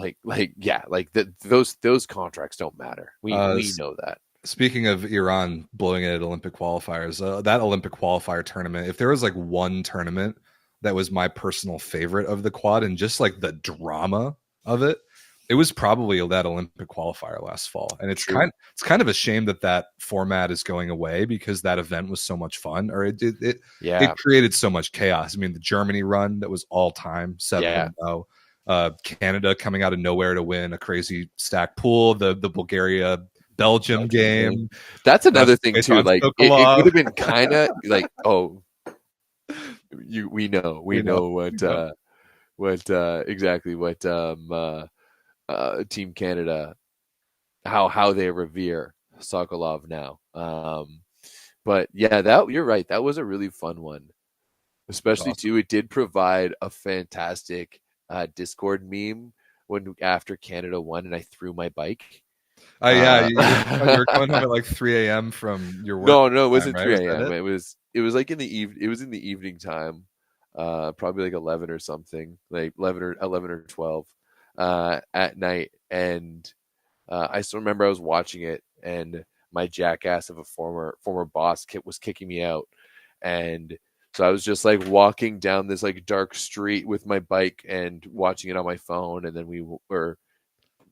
So those contracts don't matter. We know that. Speaking of Iran blowing it at Olympic qualifiers, that Olympic qualifier tournament, if there was like one tournament that was my personal favorite of the quad and just like the drama of it, it was probably that Olympic qualifier last fall. And it's kind of a shame that format is going away because that event was so much fun, or it created so much chaos. I mean, the Germany run that was all time 7-0. Canada coming out of nowhere to win a crazy stack pool, the Bulgaria Belgium game. That's another thing too. Like it would have been kind of like, we know exactly what Team Canada, how they revere Sokolov now. But yeah, you're right. That was a really fun one, especially too. It did provide a fantastic Discord meme after Canada won, and I threw my bike. You're coming home at like 3 a.m. from your work. No, it wasn't 3 a.m. It was like in the evening. It was in the evening time, probably like 11 or something, like 11 or 12 at night. And I still remember I was watching it, and my jackass of a former boss was kicking me out, and so I was just like walking down this like dark street with my bike and watching it on my phone, and then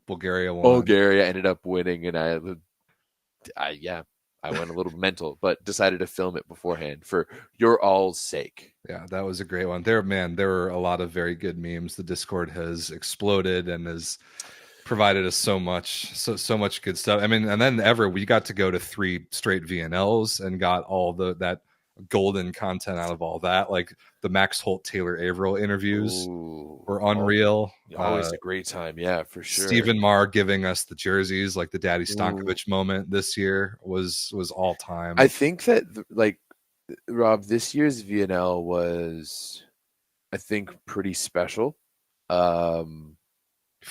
Bulgaria ended up winning, and I went a little mental, but decided to film it beforehand for your all's sake. Yeah, that was a great one. There were a lot of very good memes. The Discord has exploded and has provided us so much good stuff. I mean, and then Everett, we got to go to 3 straight VNLs and got all that golden content out of all that. Like the Max Holt Taylor Averill interviews were unreal. Always a great time. Yeah, for sure. Stephen Marr giving us the jerseys, like the Daddy Stankovic moment this year was all time. I think that Rob, this year's VNL was, I think, pretty special. For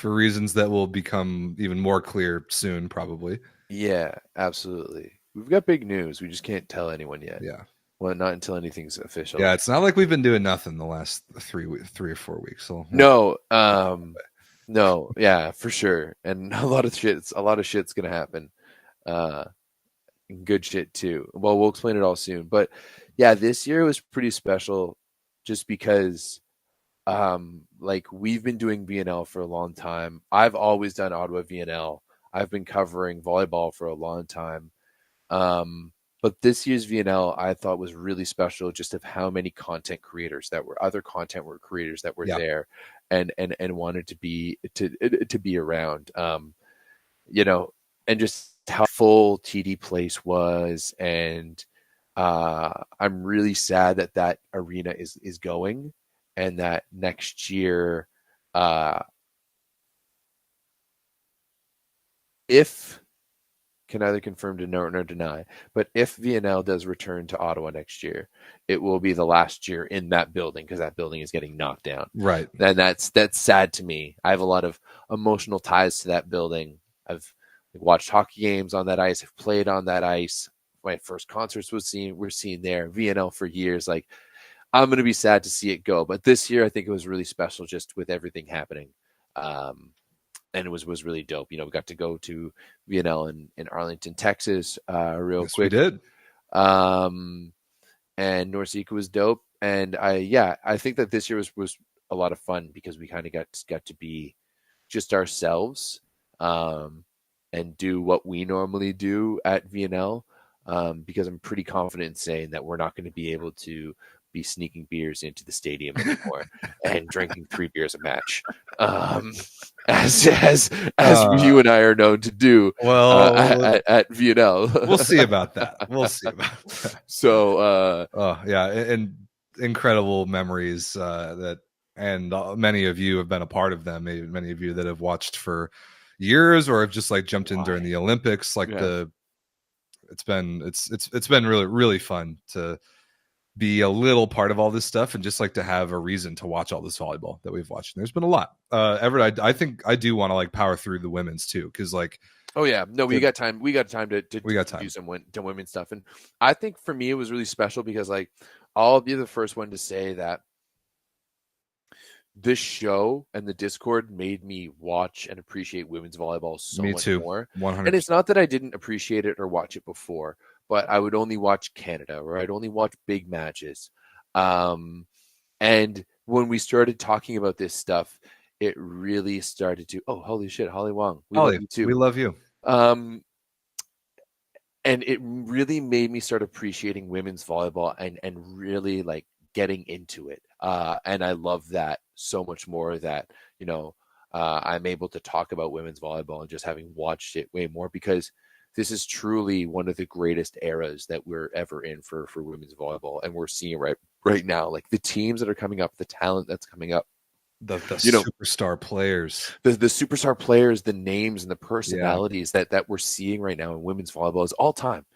reasons that will become even more clear soon, probably. Yeah, absolutely. We've got big news. We just can't tell anyone yet. Yeah. Well, not until anything's official. Yeah, it's not like we've been doing nothing the last 3 or 4 weeks. So no, yeah, for sure. And a lot of shit's gonna happen. Good shit too. Well, we'll explain it all soon. But yeah, this year was pretty special, just because, we've been doing VNL for a long time. I've always done Ottawa VNL. I've been covering volleyball for a long time. But this year's VNL I thought was really special, just of how many content creators that were there and wanted to be around, and just how full TD Place was. And I'm really sad that arena is going, and that next year, if can neither confirm nor deny, but if VNL does return to Ottawa next year, it will be the last year in that building, because that building is getting knocked down. Right. And that's sad to me. I have a lot of emotional ties to that building. I've watched hockey games on that ice. I've played on that ice. My first concerts were seen there. VNL for years. Like, I'm going to be sad to see it go. But this year, I think it was really special, just with everything happening. And it was really dope. We got to go to VNL in Arlington, Texas, real quick. We did. And Norsika was dope. And I think that this year was a lot of fun, because we kind of got to be just ourselves, and do what we normally do at VNL. Because I'm pretty confident in saying that we're not going to be able to be sneaking beers into the stadium anymore and drinking 3 beers a match, as you and I are known to do at VNL. We'll see about that. We'll see about that. So, yeah, and incredible memories that, and many of you have been a part of them. Maybe many of you that have watched for years or have just like jumped in during the Olympics. Like it's been really, really fun to be a little part of all this stuff and just like to have a reason to watch all this volleyball that we've watched. And there's been a lot. Everett, I think I do want to like power through the women's too, because like, oh yeah, no, we got time. We got time to do some women's stuff. And I think for me it was really special because like I'll be the first one to say that this show and the Discord made me watch and appreciate women's volleyball so much more. 100%. And it's not that I didn't appreciate it or watch it before, but I would only watch Canada or I'd only watch big matches. And when we started talking about this stuff, it really started to, oh, holy shit, Holly Wong. Love you too. We love you. And it really made me start appreciating women's volleyball and really like getting into it. And I love that so much more that, you know, I'm able to talk about women's volleyball and just having watched it way more, because this is truly one of the greatest eras that we're ever in for women's volleyball. And we're seeing right now, like the teams that are coming up, the talent that's coming up, the superstar players, the superstar players, the names and the personalities that we're seeing right now in women's volleyball is all time.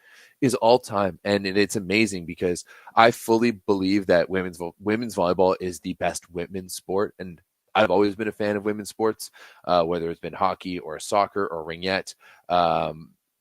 And it's amazing because I fully believe that women's volleyball is the best women's sport. And I've always been a fan of women's sports, whether it's been hockey or soccer or ringette,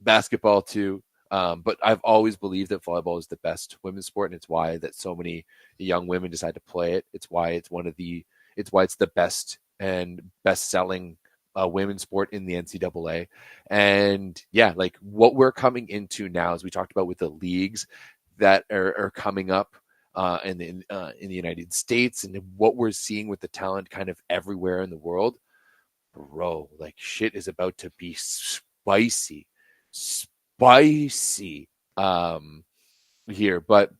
basketball too. But I've always believed that volleyball is the best women's sport. And it's why that so many young women decide to play it. It's why it's the best and best selling women's sport in the NCAA. And yeah, like what we're coming into now, as we talked about with the leagues that are coming up in the United States, and what we're seeing with the talent kind of everywhere in the world, bro, like shit is about to be spicy here. But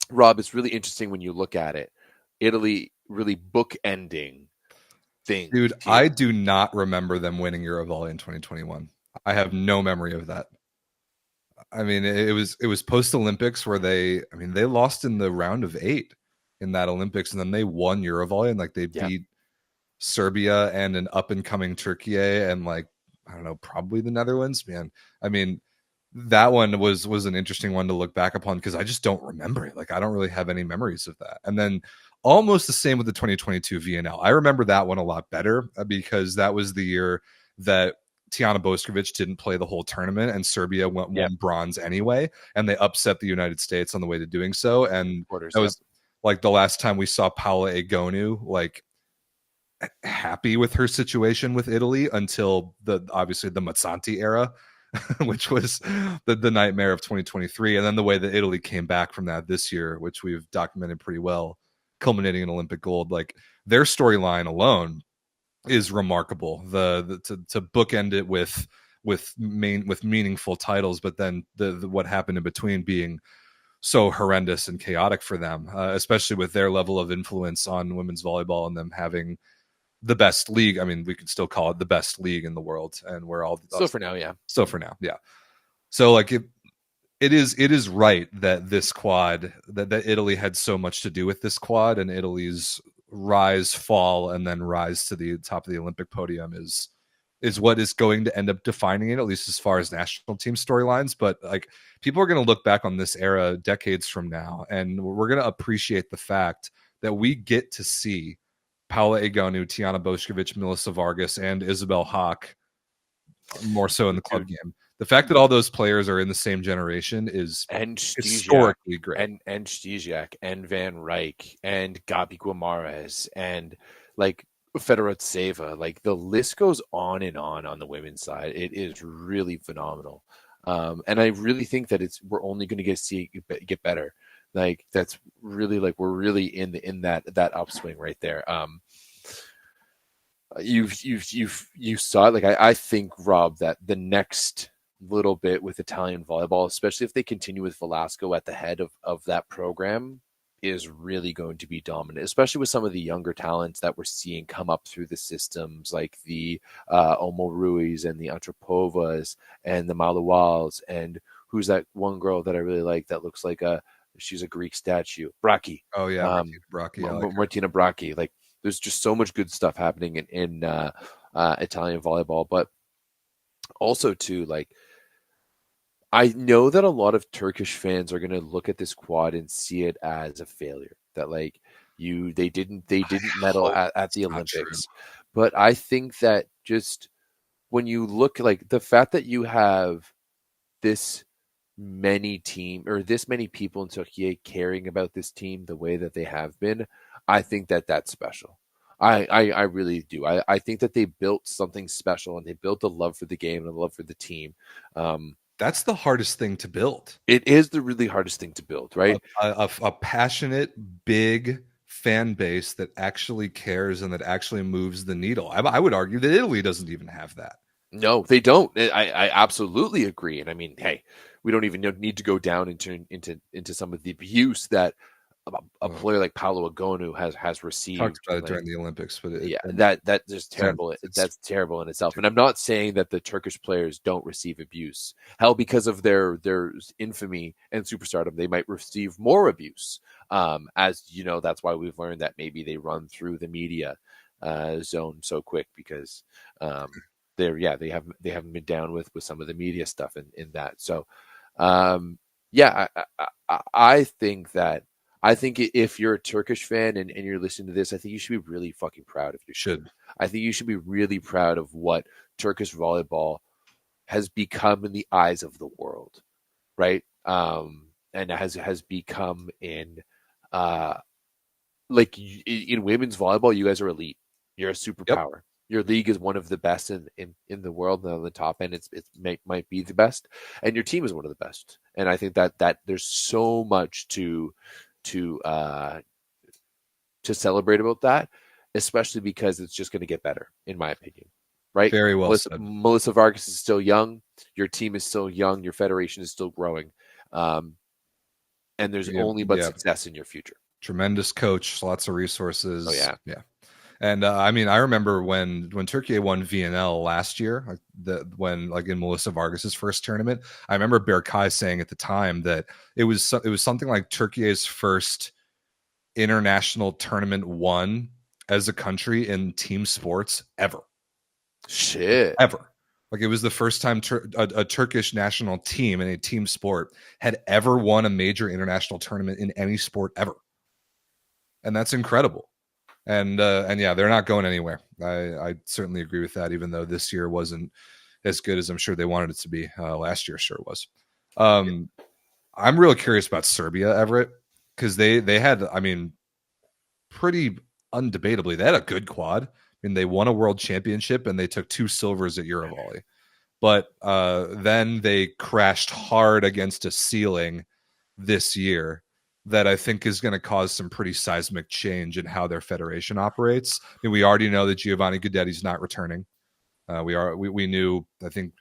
Rob, it's really interesting when you look at it. Italy really bookending things. Dude, I do not remember them winning Eurovolley in 2021. I have no memory of that. I mean, it was post Olympics where they lost in the round of 8 in that Olympics, and then they won Eurovolley, and like they beat Serbia and an up and coming Turkey and like, I don't know, probably the Netherlands. Man, I mean, that one was an interesting one to look back upon because I just don't remember it. Like I don't really have any memories of that. And then almost the same with the 2022 VNL. I remember that one a lot better because that was the year that Tijana Boskovic didn't play the whole tournament and Serbia won bronze anyway, and they upset the United States on the way to doing so. And that was like the last time we saw Paola Egonu like happy with her situation with Italy until obviously the Mazzanti era, which was the nightmare of 2023. And then the way that Italy came back from that this year, which we've documented pretty well, culminating in Olympic gold. Like their storyline alone is remarkable. To bookend it with meaningful titles, but then the what happened in between being so horrendous and chaotic for them, especially with their level of influence on women's volleyball and them having the best league. I mean, we could still call it the best league in the world, and we're all still for now, yeah. So like it is right that this quad, that Italy had so much to do with this quad, and Italy's rise, fall, and then rise to the top of the Olympic podium is what is going to end up defining it, at least as far as national team storylines. But like people are going to look back on this era decades from now, and we're going to appreciate the fact that we get to see Paola Egonu, Tijana Boskovic, Melissa Vargas, and Isabel Haak more so in the club game. The fact that all those players are in the same generation is historically great. And Stizak and Van Rijk and Gabi Guimaraes and like Fedorotseva, like the list goes on the women's side. It is really phenomenal. And I really think that we're only going to get better. Like that's really like we're really in that upswing right there. You saw it. Like I think, Rob, that the next little bit with Italian volleyball, especially if they continue with Velasco at the head of that program, is really going to be dominant, especially with some of the younger talents that we're seeing come up through the systems, like the Omo Ruiz and the Antropovas and the Maluwals, and who's that one girl that I really like that looks like she's a Greek statue, Braki. Oh yeah, Martina Bracchi. I like her. Martina Bracchi. Like, there's just so much good stuff happening in Italian volleyball, but also too, like, I know that a lot of Turkish fans are going to look at this quad and see it as a failure. That, like, they didn't medal at the Olympics. But I think that just when you look, like, the fact that you have this many people in Turkey caring about this team the way that they have been, I think that that's special. I really do. I think that they built something special, and they built a love for the game and a love for the team. That's the hardest thing to build. It is the really hardest thing to build, right? A passionate, big fan base that actually cares and that actually moves the needle. I would argue that Italy doesn't even have that. No, they don't. I absolutely agree. And I mean, hey, we don't even need to go down into some of the abuse that a player like Paolo Agonu has received. Talked about it during the Olympics, but that's just terrible. That's terrible in itself. And I'm not saying that the Turkish players don't receive abuse. Hell, because of their infamy and superstardom, they might receive more abuse. As you know, that's why we've learned that maybe they run through the media zone so quick, because they haven't been down with some of the media stuff in that. So I think if you're a Turkish fan and you're listening to this, I think you should be really fucking proud of your team. I think you should be really proud of what Turkish volleyball has become in the eyes of the world, right? And has become in women's volleyball, you guys are elite. You're a superpower. Yep. Your league is one of the best in the world, and on the top end, it might be the best, and your team is one of the best. And I think that there's so much to celebrate about that, especially because it's just going to get better, in my opinion. Right? Very well said. Melissa Vargas is still young. Your team is still young. Your federation is still growing. And there's only but success in your future. Tremendous coach, lots of resources. Oh, yeah. Yeah. And I mean, I remember when Turkey won VNL last year, when in Melissa Vargas's first tournament, I remember Berkay saying at the time that it was something like Turkey's first international tournament won as a country in team sports ever. Shit. Ever. Like, it was the first time a Turkish national team in a team sport had ever won a major international tournament in any sport ever. And that's incredible. And yeah, they're not going anywhere. I certainly agree with that, even though this year wasn't as good as I'm sure they wanted it to be. Last year sure was. I'm real curious about Serbia, Everett, because they had, I mean, pretty undebatably, they had a good quad. I mean, they won a world championship and they took 2 silvers at Eurovolley. But then they crashed hard against a ceiling this year that I think is going to cause some pretty seismic change in how their federation operates. I mean, we already know that Giovanni Guidetti's not returning. We knew, I think,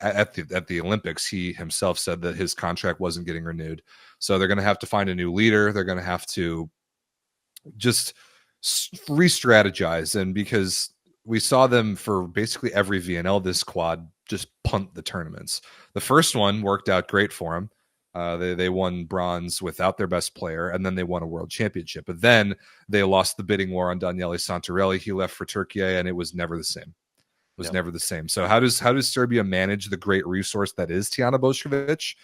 at the Olympics, he himself said that his contract wasn't getting renewed. So they're going to have to find a new leader. They're going to have to just re-strategize. And because we saw them for basically every VNL, this quad just punt the tournaments. The first one worked out great for them. They won bronze without their best player, and then they won a world championship. But then they lost the bidding war on Daniele Santarelli. He left for Turkey, and it was never the same. It was never the same. So how does Serbia manage the great resource that is Tijana Bošković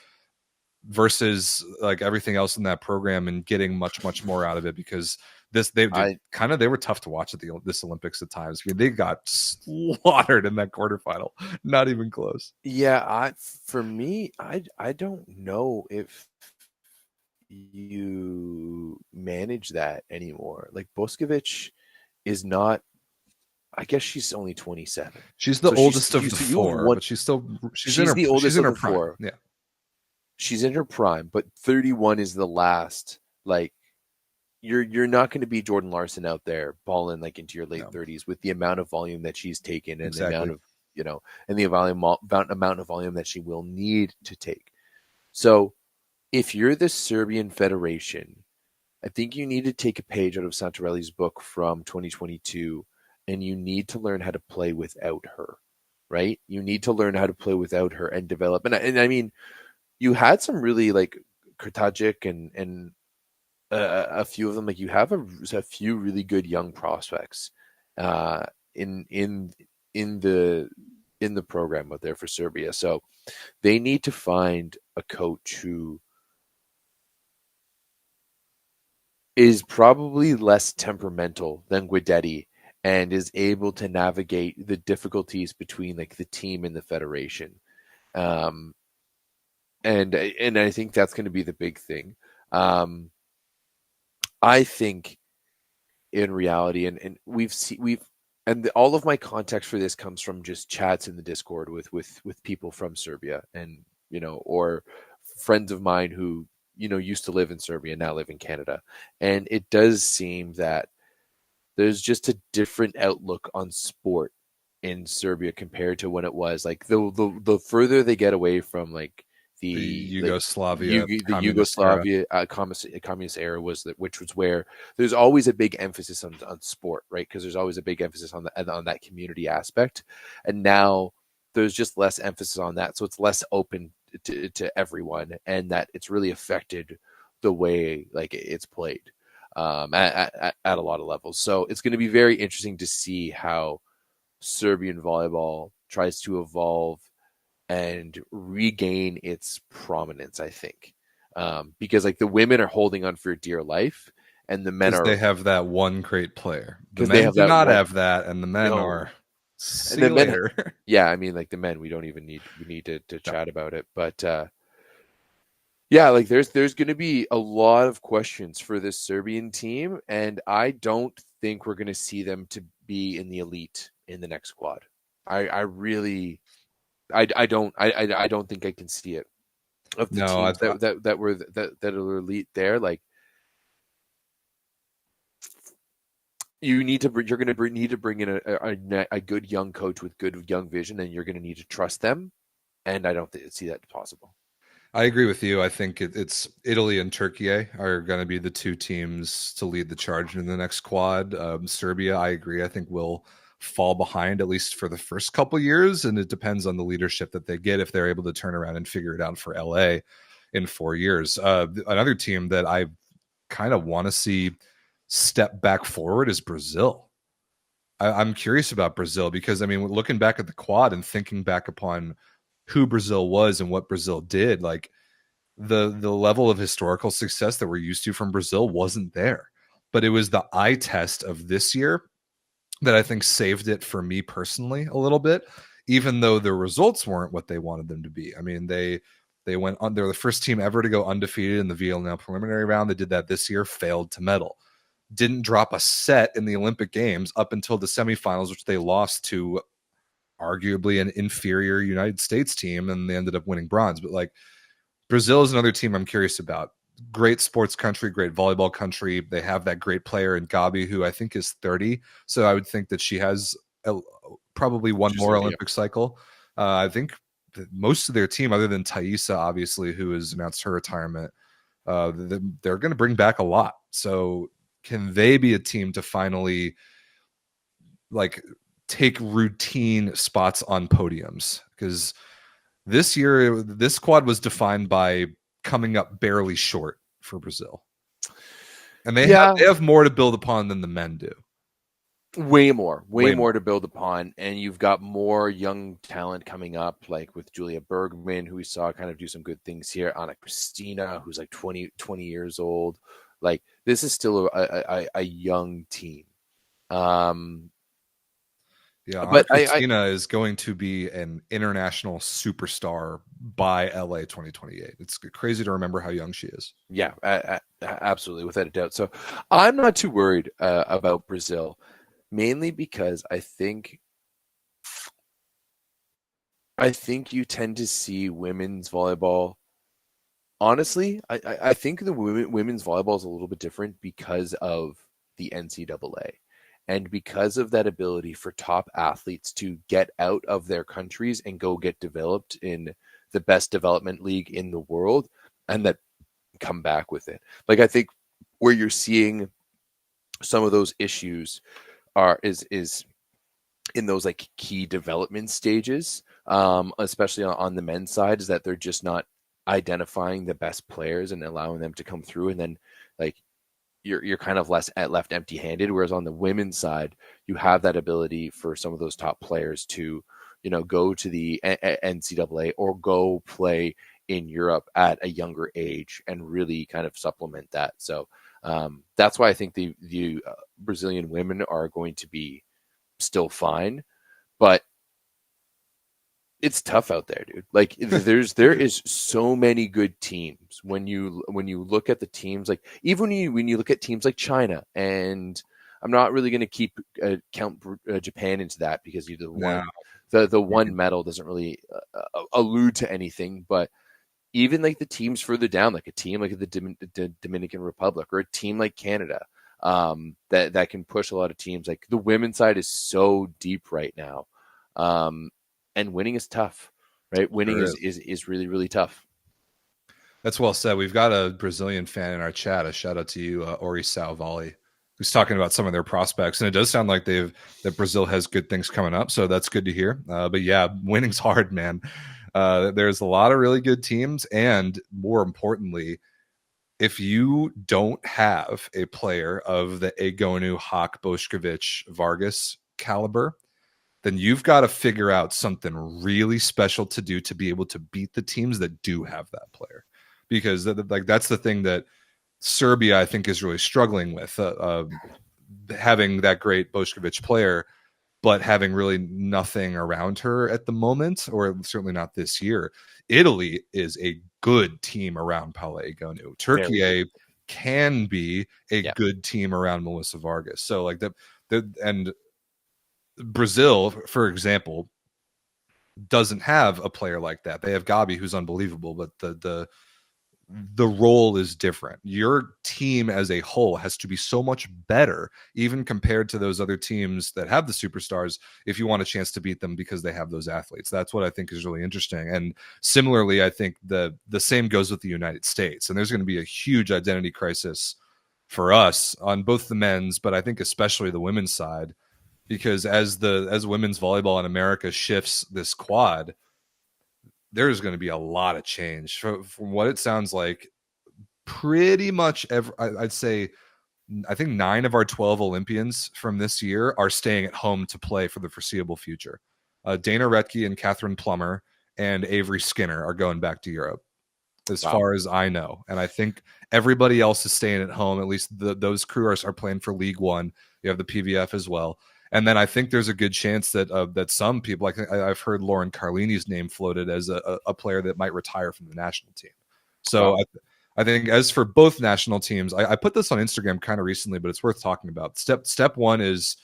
versus like everything else in that program and getting much more out of it? Because they were tough to watch at this Olympics at times. I mean, they got slaughtered in that quarterfinal. Not even close. Yeah, I don't know if you manage that anymore. Like, Bošković is not. I guess she's only 27. She's the oldest of the 4, but she's the oldest of the 4. Yeah, she's in her prime, but 31 is the last. Like, you're not going to be Jordan Larson out there balling like into your late 30s with the amount of volume that she's taken and the amount of and the amount of volume that she will need to take. So if you're the Serbian Federation, I think you need to take a page out of Santarelli's book from 2022, and you need to learn how to play without her, right? You need to learn how to play without her and develop. And I mean, you had some really like Krtajic and a few of them. Like you have a few really good young prospects in the program out there for Serbia. So they need to find a coach who is probably less temperamental than Guidetti and is able to navigate the difficulties between like the team and the federation. And I think that's going to be the big thing. I think in reality, and all of my context for this comes from just chats in the Discord with people from Serbia, and or friends of mine who used to live in Serbia and now live in Canada. And it does seem that there's just a different outlook on sport in Serbia compared to when it was like the further they get away from like the Yugoslavia, the Yugoslavia communist era which was where there's always a big emphasis on sport, right? Because there's always a big emphasis on that community aspect, and now there's just less emphasis on that, so it's less open to everyone, and that it's really affected the way like it's played at a lot of levels. So it's going to be very interesting to see how Serbian volleyball tries to evolve and regain its prominence, I think, because like the women are holding on for dear life, and the men they have that one great player. The 'cause men they have do that not one- have that, and the men No. are. See the you men- later. Yeah, I mean, like the men, we need to chat about it, but yeah, like there's going to be a lot of questions for this Serbian team, and I don't think we're going to see them to be in the elite in the next squad. I really, I don't think I can see it. Of the No, teams that are elite there, like you're going to need to bring in a good young coach with good young vision, and you're going to need to trust them. And I don't see that possible. I agree with you. I think it's Italy and Turkey are going to be the two teams to lead the charge in the next quad. Serbia, I agree. I think will fall behind at least for the first couple years, and it depends on the leadership that they get if they're able to turn around and figure it out for LA in 4 years. Another team that I kind of want to see step back forward is Brazil. I'm curious about Brazil because, I mean, looking back at the quad and thinking back upon who Brazil was and what Brazil did, like the level of historical success that we're used to from Brazil wasn't there. But it was the eye test of this year that I think saved it for me personally a little bit, even though the results weren't what they wanted them to be. I mean, they went on. They're the first team ever to go undefeated in the VLNL preliminary round. They did that this year, failed to medal. Didn't drop a set in the Olympic Games up until the semifinals, which they lost to arguably an inferior United States team, and they ended up winning bronze. But like Brazil is another team I'm curious about. Great sports country, great volleyball country. They have that great player in Gabi, who I think is 30. So I would think that she has probably one more Olympic cycle. I think that most of their team, other than Thaisa, obviously, who has announced her retirement, they're going to bring back a lot. So can they be a team to finally like take routine spots on podiums? Because this year, this squad was defined by coming up barely short for Brazil. And they have more to build upon than the men do. Way more to build upon. And you've got more young talent coming up, like with Julia Bergman, who we saw kind of do some good things here. Anna Christina, who's like 20 years old. Like this is still a young team. Yeah, but Christina is going to be an international superstar by LA 2028. It's crazy to remember how young she is. Yeah, absolutely, without a doubt. So I'm not too worried about Brazil, mainly because I think you tend to see women's volleyball. Honestly, I think the women's volleyball is a little bit different because of the NCAA. And because of that ability for top athletes to get out of their countries and go get developed in the best development league in the world, and that come back with it. Like I think where you're seeing some of those issues is in those like key development stages, especially on the men's side, is that they're just not identifying the best players and allowing them to come through, and then like you're kind of left empty-handed. Whereas on the women's side, you have that ability for some of those top players to, go to the NCAA or go play in Europe at a younger age and really kind of supplement that. So that's why I think the Brazilian women are going to be still fine, but it's tough out there, dude. Like there is so many good teams when you look at the teams, like even when you look at teams like China, and I'm not really going to count Japan into that because the one medal doesn't really allude to anything, but even like the teams further down, like a team like the Dominican Republic or a team like Canada, that can push a lot of teams. Like the women's side is so deep right now. And winning is tough, right? Winning is really, really tough. That's well said. We've got a Brazilian fan in our chat. A shout out to you, Orisao Volley, who's talking about some of their prospects. And it does sound like that Brazil has good things coming up. So that's good to hear. But yeah, winning's hard, man. There's a lot of really good teams. And more importantly, if you don't have a player of the Egonu, Hawk, Bošković, Vargas caliber, then you've got to figure out something really special to do to be able to beat the teams that do have that player. Because that's the thing that Serbia, I think, is really struggling with, having that great Bošković player, but having really nothing around her at the moment, or certainly not this year. Italy is a good team around Paula Egonu. Turkey can be a good team around Melissa Vargas. So like and Brazil, for example, doesn't have a player like that. They have Gabi, who's unbelievable, but the role is different. Your team as a whole has to be so much better, even compared to those other teams that have the superstars, if you want a chance to beat them because they have those athletes. That's what I think is really interesting. And similarly, I think the same goes with the United States. And there's going to be a huge identity crisis for us on both the men's, but I think especially the women's side, because as women's volleyball in America shifts this quad, there's going to be a lot of change. From what it sounds like, pretty much I'd say, I think 9 of our 12 Olympians from this year are staying at home to play for the foreseeable future. Dana Retke and Catherine Plummer and Avery Skinner are going back to Europe, as far as I know. And I think everybody else is staying at home. At least those crew are playing for League One. You have the PVF as well. And then I think there's a good chance that some people, like I've heard Lauren Carlini's name floated as a player that might retire from the national team. So I think as for both national teams, I put this on Instagram kind of recently, but it's worth talking about. Step one is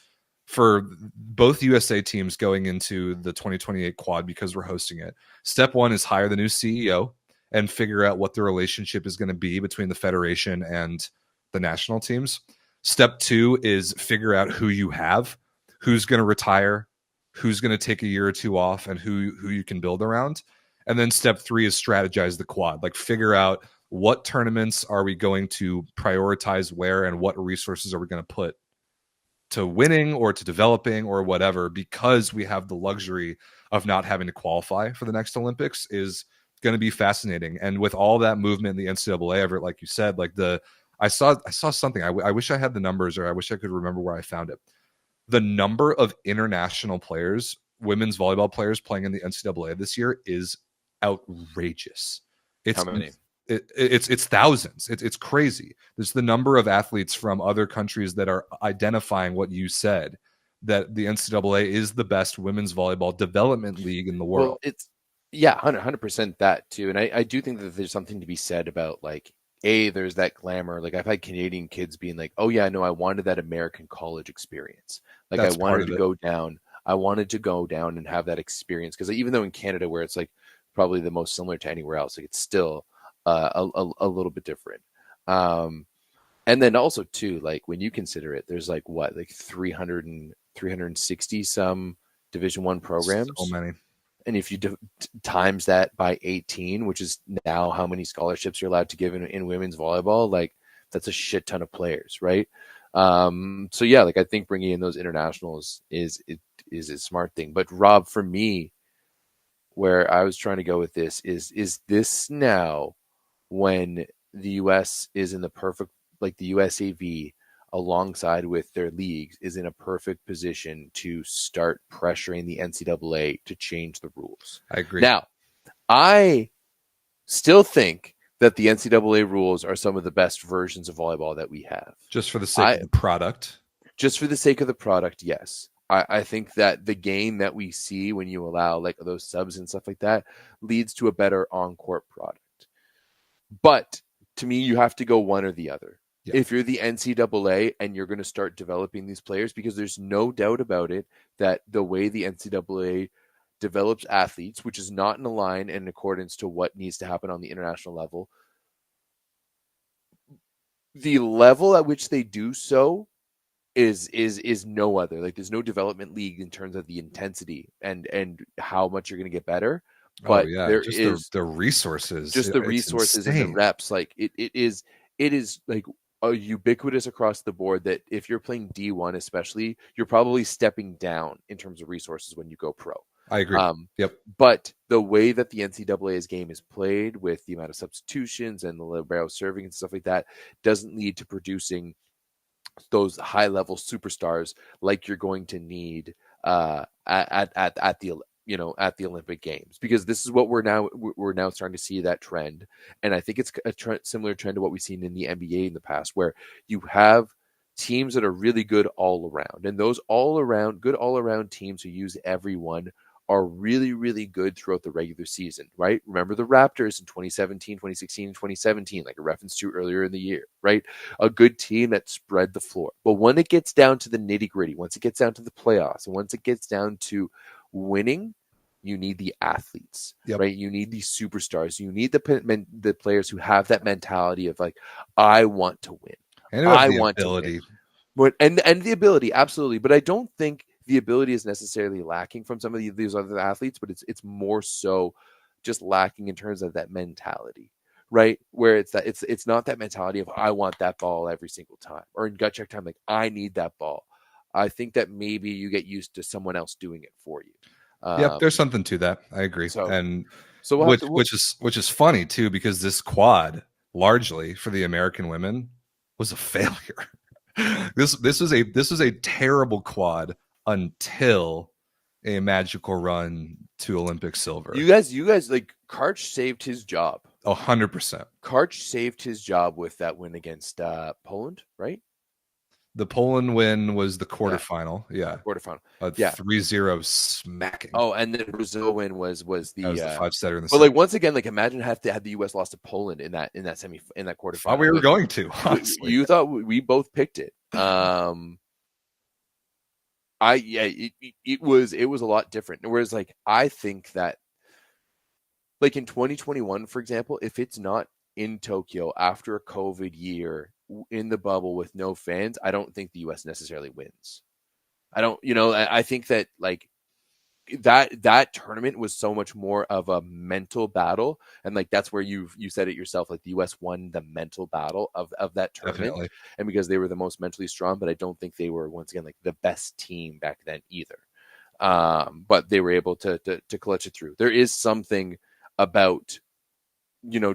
for both USA teams going into the 2028 quad, because we're hosting it. Step one is hire the new CEO and figure out what the relationship is going to be between the federation and the national teams. Step two is figure out who you have, who's going to retire, who's going to take a year or two off, and who you can build around. And then step three is strategize the quad. Like figure out what tournaments are we going to prioritize where, and what resources are we going to put to winning or to developing or whatever, because we have the luxury of not having to qualify for the next Olympics is going to be fascinating. And with all that movement in the NCAA, Everett, like you said, like I saw something. I wish I had the numbers, or I wish I could remember where I found it. The number of international players, women's volleyball players playing in the NCAA this year is outrageous. How many? It's thousands. It's crazy. There's the number of athletes from other countries that are identifying what you said, that the NCAA is the best women's volleyball development league in the world. Well, it's 100% that too. And I do think that there's something to be said about like, there's that glamour. Like I've had Canadian kids being like, oh yeah, no, I wanted that American college experience. Like I wanted to go down. I wanted to go down and have that experience. Because even though in Canada, where it's like probably the most similar to anywhere else, like it's still a little bit different. And then also too, like when you consider it, there's like 360 some Division I programs. So many. And if you times that by 18, which is now how many scholarships you're allowed to give in women's volleyball, like that's a shit ton of players, right? So yeah, like I think bringing in those internationals is a smart thing. But Rob, for me, where I was trying to go with this is this now when the US is in the perfect, like the USAV alongside with their leagues is in a perfect position to start pressuring the NCAA to change the rules. I agree. Now, I still think that the NCAA rules are some of the best versions of volleyball that we have. Just for the sake of the product. Just for the sake of the product, yes. I think that the game that we see when you allow like those subs and stuff like that leads to a better on-court product. But to me, you have to go one or the other. Yeah. If you're the NCAA and you're going to start developing these players, because there's no doubt about it that the way the NCAA develops athletes, which is not in a line in accordance to what needs to happen on the international level, the level at which they do so is no other. Like there's no development league in terms of the intensity and how much you're going to get better. But there just is the resources, just the resources and the reps. Like it is like a ubiquitous across the board that if you're playing D1, especially, you're probably stepping down in terms of resources when you go pro. I agree. Yep. But the way that the NCAA's game is played with the amount of substitutions and the libero serving and stuff like that doesn't lead to producing those high level superstars like you're going to need at the Olympic Games, because this is what we're now starting to see that trend. And I think it's a similar trend to what we've seen in the NBA in the past, where you have teams that are really good all around, and those all around teams who use everyone are really, really good throughout the regular season, right? Remember the Raptors in 2017, 2016, and 2017, like a reference to earlier in the year, right? A good team that spread the floor. But when it gets down to the nitty gritty, once it gets down to the playoffs, and once it gets down to winning, you need the athletes, right? You need these superstars. You need the players who have that mentality of like, I want to win. And I want to win. But, and the ability, absolutely. But I don't think the ability is necessarily lacking from some of these other athletes, but it's more so just lacking in terms of that mentality, right? Where it's not that mentality of I want that ball every single time, or in gut check time, like I need that ball. I think that maybe you get used to someone else doing it for you. There's something to that. I agree. Which is funny too, because this quad largely for the American women was a failure. This was a terrible quad until a magical run to Olympic silver. You guys like Karch saved his job. 100%. Karch saved his job with that win against Poland, right? The Poland win was the quarterfinal. Yeah. Quarterfinal. 3-0 smacking. Oh, and the Brazil win was the 5-setter in the But like once again, like imagine had the US lost to Poland in that quarterfinal. Thought we were going to, honestly. You thought we both picked it. It was a lot different. Whereas like I think that like in 2021, for example, if it's not in Tokyo after a COVID year in the bubble with no fans, I don't think the US necessarily wins. I think that like that tournament was so much more of a mental battle, and like that's where you said it yourself, like the US won the mental battle of that tournament. Definitely. And because they were the most mentally strong, but I don't think they were once again like the best team back then either. But they were able to clutch it through. There is something about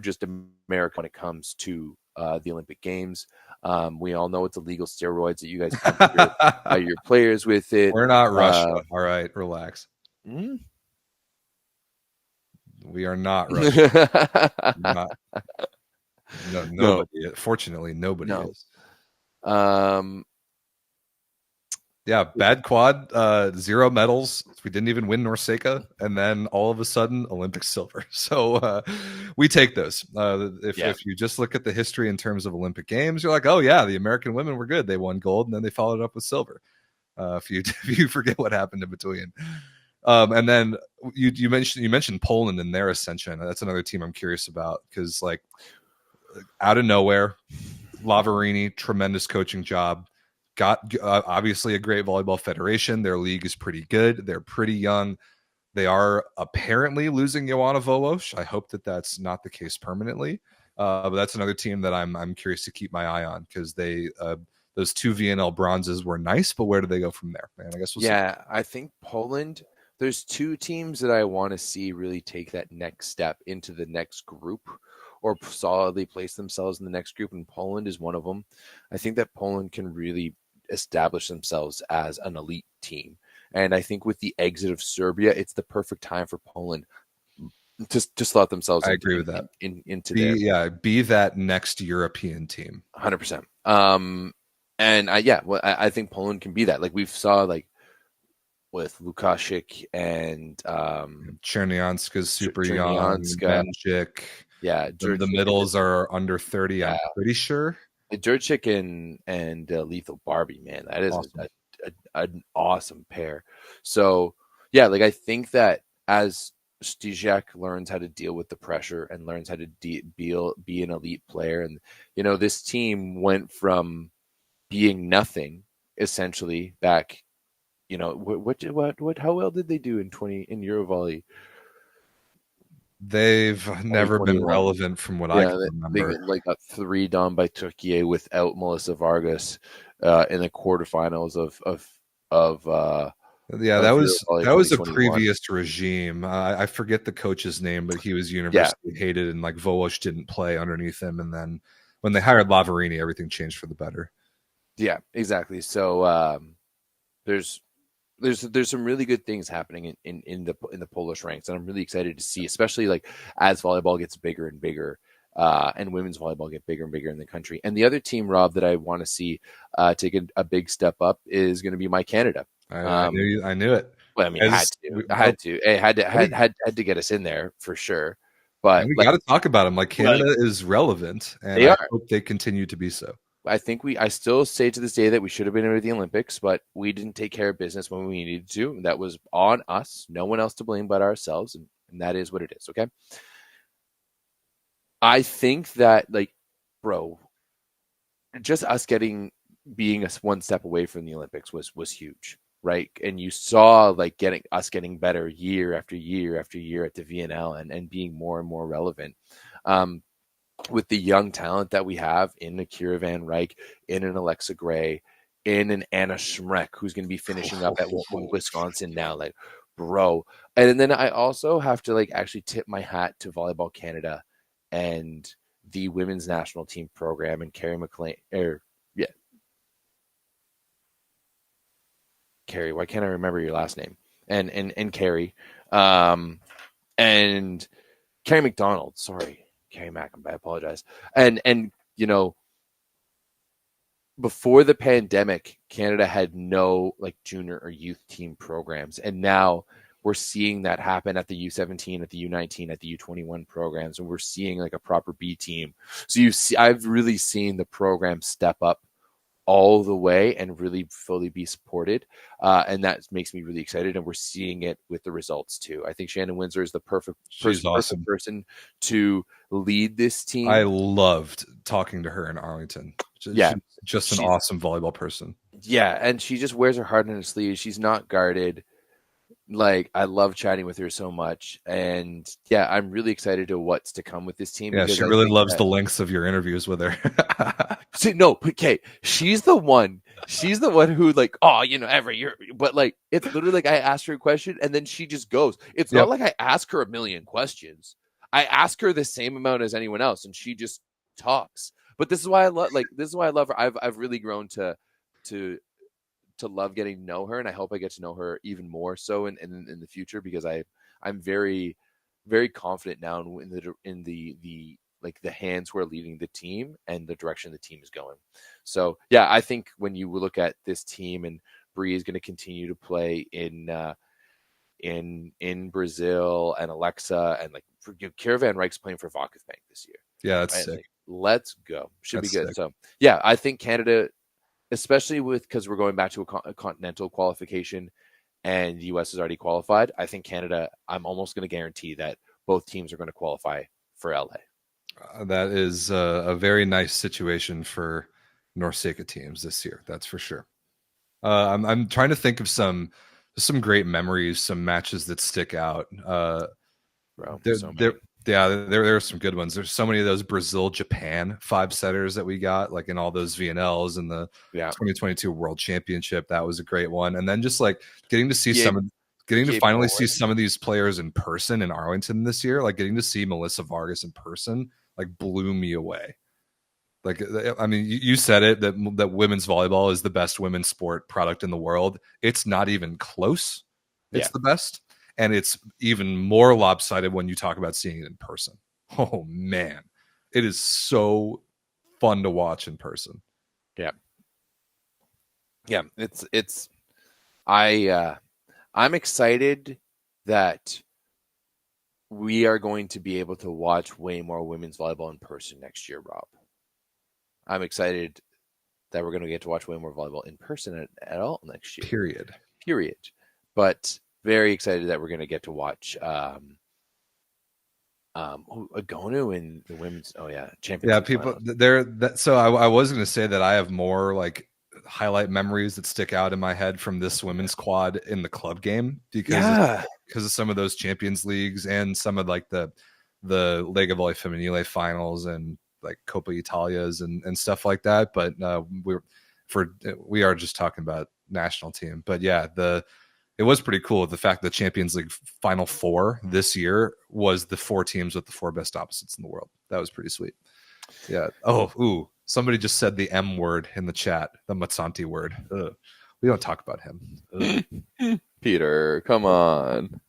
just America when it comes to the Olympic Games. We all know it's illegal steroids that you guys put your players with it. We're not Russia. All right, relax. We are not Russia. Nobody. Fortunately, nobody is. Yeah, bad quad, 0 medals. We didn't even win Norseka, and then all of a sudden, Olympic silver. So we take those. If you just look at the history in terms of Olympic Games, you're like, oh yeah, the American women were good. They won gold, and then they followed it up with silver. If you forget what happened in between. And then you mentioned Poland and their ascension. That's another team I'm curious about, because like out of nowhere, Lavarini, tremendous coaching job. Got obviously a great volleyball federation. Their league is pretty good. They're pretty young. They are apparently losing Joanna Volosh. I hope that that's not the case permanently. But that's another team that I'm curious to keep my eye on, because they those 2 VNL bronzes were nice, but where do they go from there? Man, I guess we'll see. Yeah, I think Poland, there's 2 teams that I want to see really take that next step into the next group or solidly place themselves in the next group, and Poland is one of them. I think that Poland can really establish themselves as an elite team. And I think with the exit of Serbia, it's the perfect time for Poland to slot themselves I agree with that. Into there. Be that next European team. 100%. And I think Poland can be that. Like we saw, like with Lukasik and Czernianska's super young, Benchik. Yeah, the middles are under 30. Yeah. I'm pretty sure. Jurczyk and Lethal Barbie, man, that is awesome. An awesome pair. So yeah, like I think that as Stizek learns how to deal with the pressure and learns how to be an elite player, and this team went from being nothing essentially back. How well did they do in Eurovolley? They've never been relevant from what I can remember. They got 3 down by Turkey without Melissa Vargas in the quarterfinals of that was a previous regime. I forget the coach's name, but he was universally hated, and like Volleyball didn't play underneath him. And then when they hired Lavarini, everything changed for the better. Yeah, exactly. So there's some really good things happening in the Polish ranks, and I'm really excited to see, especially like as volleyball gets bigger and bigger, and women's volleyball get bigger and bigger in the country. And the other team, Rob, that I want to see take a big step up is going to be my Canada. I knew it. Well, I mean, had to get us in there for sure. But we got to talk about them. Like Canada is relevant, and I hope they continue to be so. I still say to this day that we should have been in the Olympics, but we didn't take care of business when we needed to. That was on us. No one else to blame but ourselves. And that is what it is. Okay. I think that, like, bro, just us being one step away from the Olympics was huge. Right. And you saw like getting better year after year after year at the VNL and being more and more relevant. With the young talent that we have in Akira Van Ryk, in an Alexa Gray, in an Anna Schmreck, who's going to be finishing up at Wisconsin now, like, bro. And then I also have to like actually tip my hat to Volleyball Canada and the women's national team program and Carrie McLean. Carrie, why can't I remember your last name? And Carrie, and Carrie McDonald. Sorry. Carrie Mackham, I apologize. And before the pandemic, Canada had no like junior or youth team programs, and now we're seeing that happen at the U17, at the U19, at the U21 programs, and we're seeing like a proper B team. So I've really seen the program step up all the way and really fully be supported, and that makes me really excited, and we're seeing it with the results too. I think Shannon Windsor is the perfect person to lead this team. I loved talking to her in Arlington. She's just an awesome volleyball person. Yeah, and she just wears her heart on her sleeve. She's not guarded. Like, I love chatting with her so much, and yeah, I'm really excited to what's to come with this team. Yeah, she really loves the lengths of your interviews with her. No, okay, she's the one who like, every year, but like, it's literally like I asked her a question and then she just goes. It's not like I ask her a million questions. I ask her the same amount as anyone else, and she just talks. But this is why I love her. I've really grown to love getting to know her, and I hope I get to know her even more so in the future, because I'm very, very confident now in the like the hands who are leading the team and the direction the team is going. So yeah, I think when you look at this team, and Bree is going to continue to play in Brazil, and Alexa, and like Kira Van Ryk's playing for Vakif Bank this year. Yeah, that's right? sick. Like, let's go. Should be good. Sick. So yeah, I think Canada, especially because we're going back to a continental qualification and the US is already qualified, I think Canada, I'm almost going to guarantee that both teams are going to qualify for LA. That is a very nice situation for NORCECA teams this year. That's for sure. I'm trying to think of some great memories, some matches that stick out. Yeah, there are some good ones. There's so many of those Brazil-Japan 5-setters that we got, like in all those VNLs and the Yeah. 2022 World Championship. That was a great one. And then just like getting to see Gabe finally see Nolan. some of these players in person in Arlington this year, like getting to see Melissa Vargas in person, like blew me away. Like, I mean, you said it that women's volleyball is the best women's sport product in the world. It's not even close. It's the best. And it's even more lopsided when you talk about seeing it in person. Oh man, it is so fun to watch in person. Yeah. I'm excited that we are going to be able to watch way more women's volleyball in person next year, Rob. I'm excited that we're going to get to watch way more volleyball in person at all next year. Period. But very excited that we're going to get to watch Agonu in the women's. Oh yeah, championship. Yeah, people there. So I was going to say that I have more like highlight memories that stick out in my head from this women's quad in the club game because of some of those Champions Leagues and some of like the Lega Volley Femminile finals and like Coppa Italias and stuff like that. But we are just talking about national team. But yeah, it was pretty cool. The fact that Champions League Final Four this year was the 4 teams with the 4 best opposites in the world. That was pretty sweet. Yeah. Somebody just said the M word in the chat, the Mazzanti word. Ugh. We don't talk about him. Peter, come on.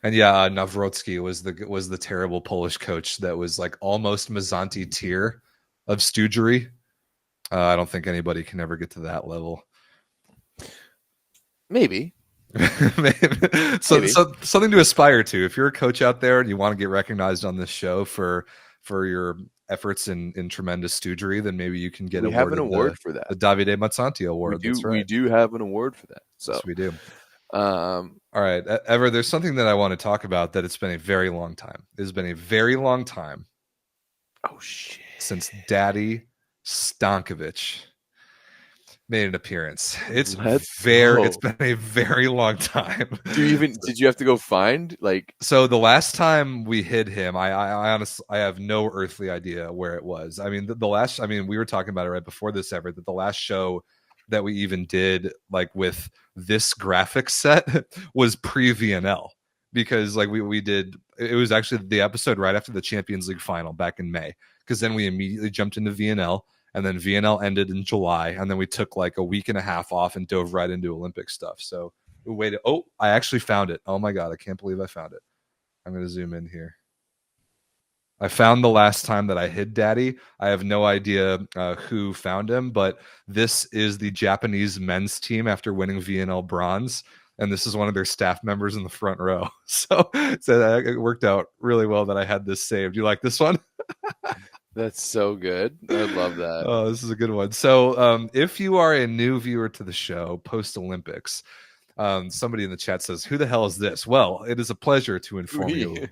And yeah, Nawrocki was the terrible Polish coach that was like almost Mazzanti tier of stoogery. I don't think anybody can ever get to that level. Maybe. So something to aspire to. If you're a coach out there and you want to get recognized on this show for your efforts in tremendous stoogery, then maybe you can get we have an award for that. The Davide Mazzanti Award. We do have an award for that. So yes, we do. All right, Everett, there's something that I want to talk about that it's been a very long time. It has been a very long time. Oh shit! Since Daddy Stankovic made an appearance. It's been a very long time. Did you have to go find so the last time we hid him, I honestly have no earthly idea where it was. I mean, we were talking about it right before this, Everett, that the last show that we even did like with this graphic set was pre-VNL because like we did, it was actually the episode right after the Champions League final back in May, because then we immediately jumped into VNL. And then VNL ended in July, and then we took like a week and a half off and dove right into Olympic stuff. So we waited. Oh, I actually found it. Oh my God, I can't believe I found it. I'm going to zoom in here. I found the last time that I hid Daddy. I have no idea who found him, but this is the Japanese men's team after winning VNL bronze. And this is one of their staff members in the front row. So it worked out really well that I had this saved. You like this one? That's so good. I love that. Oh, this is a good one. So if you are a new viewer to the show post-Olympics, somebody in the chat says, who the hell is this? Well, it is a pleasure to inform you.